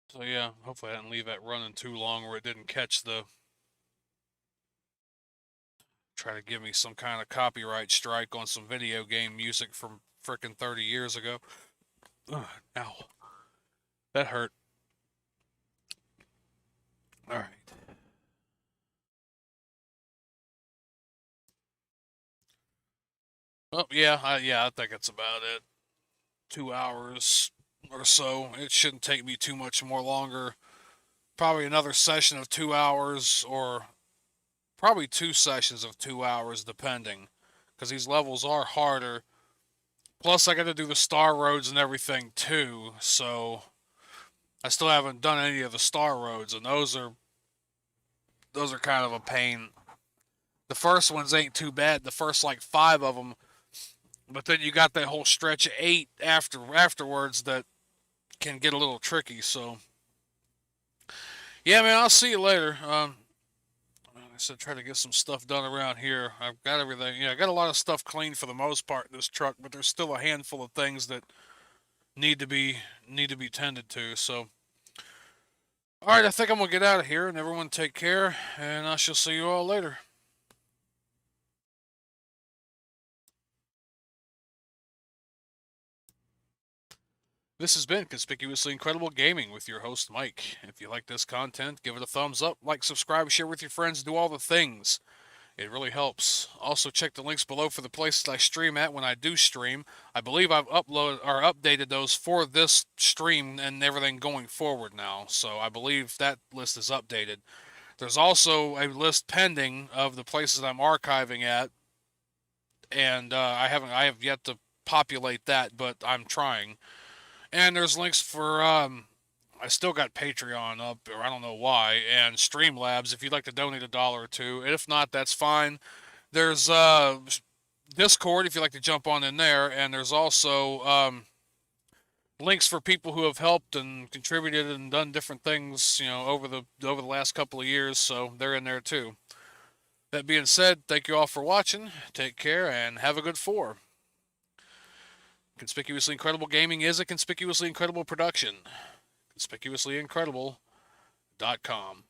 So yeah, hopefully I didn't leave that running too long where it didn't catch try to give me some kind of copyright strike on some video game music from frickin' 30 years ago. Ugh, ow. That hurt. Alright. Oh, yeah, I think that's about it. 2 hours or so. It shouldn't take me too much more longer. Probably another session of 2 hours, or probably 2 sessions of 2 hours, depending. Because these levels are harder. Plus, I got to do the star roads and everything, too. So, I still haven't done any of the star roads, and those are kind of a pain. The first ones ain't too bad. The first, like, 5 of them. But then you got that whole stretch of 8 afterwards that can get a little tricky, so yeah, man, I'll see you later. I said try to get some stuff done around here. I've got everything. Yeah, I got a lot of stuff cleaned for the most part in this truck, but there's still a handful of things that need to be tended to. So, all right, I think I'm gonna get out of here, and everyone take care, and I shall see you all later. This has been Conspicuously Incredible Gaming with your host, Mike. If you like this content, give it a thumbs up, like, subscribe, share with your friends, do all the things. It really helps. Also, check the links below for the places I stream at when I do stream. I believe I've updated those for this stream and everything going forward now. So I believe that list is updated. There's also a list pending of the places I'm archiving at, and I have yet to populate that, but I'm trying. And there's links for I still got Patreon up, or I don't know why, and Streamlabs if you'd like to donate $1 or $2. If not, that's fine. There's Discord if you'd like to jump on in there, and there's also links for people who have helped and contributed and done different things, over the last couple of years, so they're in there too. That being said, thank you all for watching. Take care and have a good 4. Conspicuously Incredible Gaming is a Conspicuously Incredible production. ConspicuouslyIncredible.com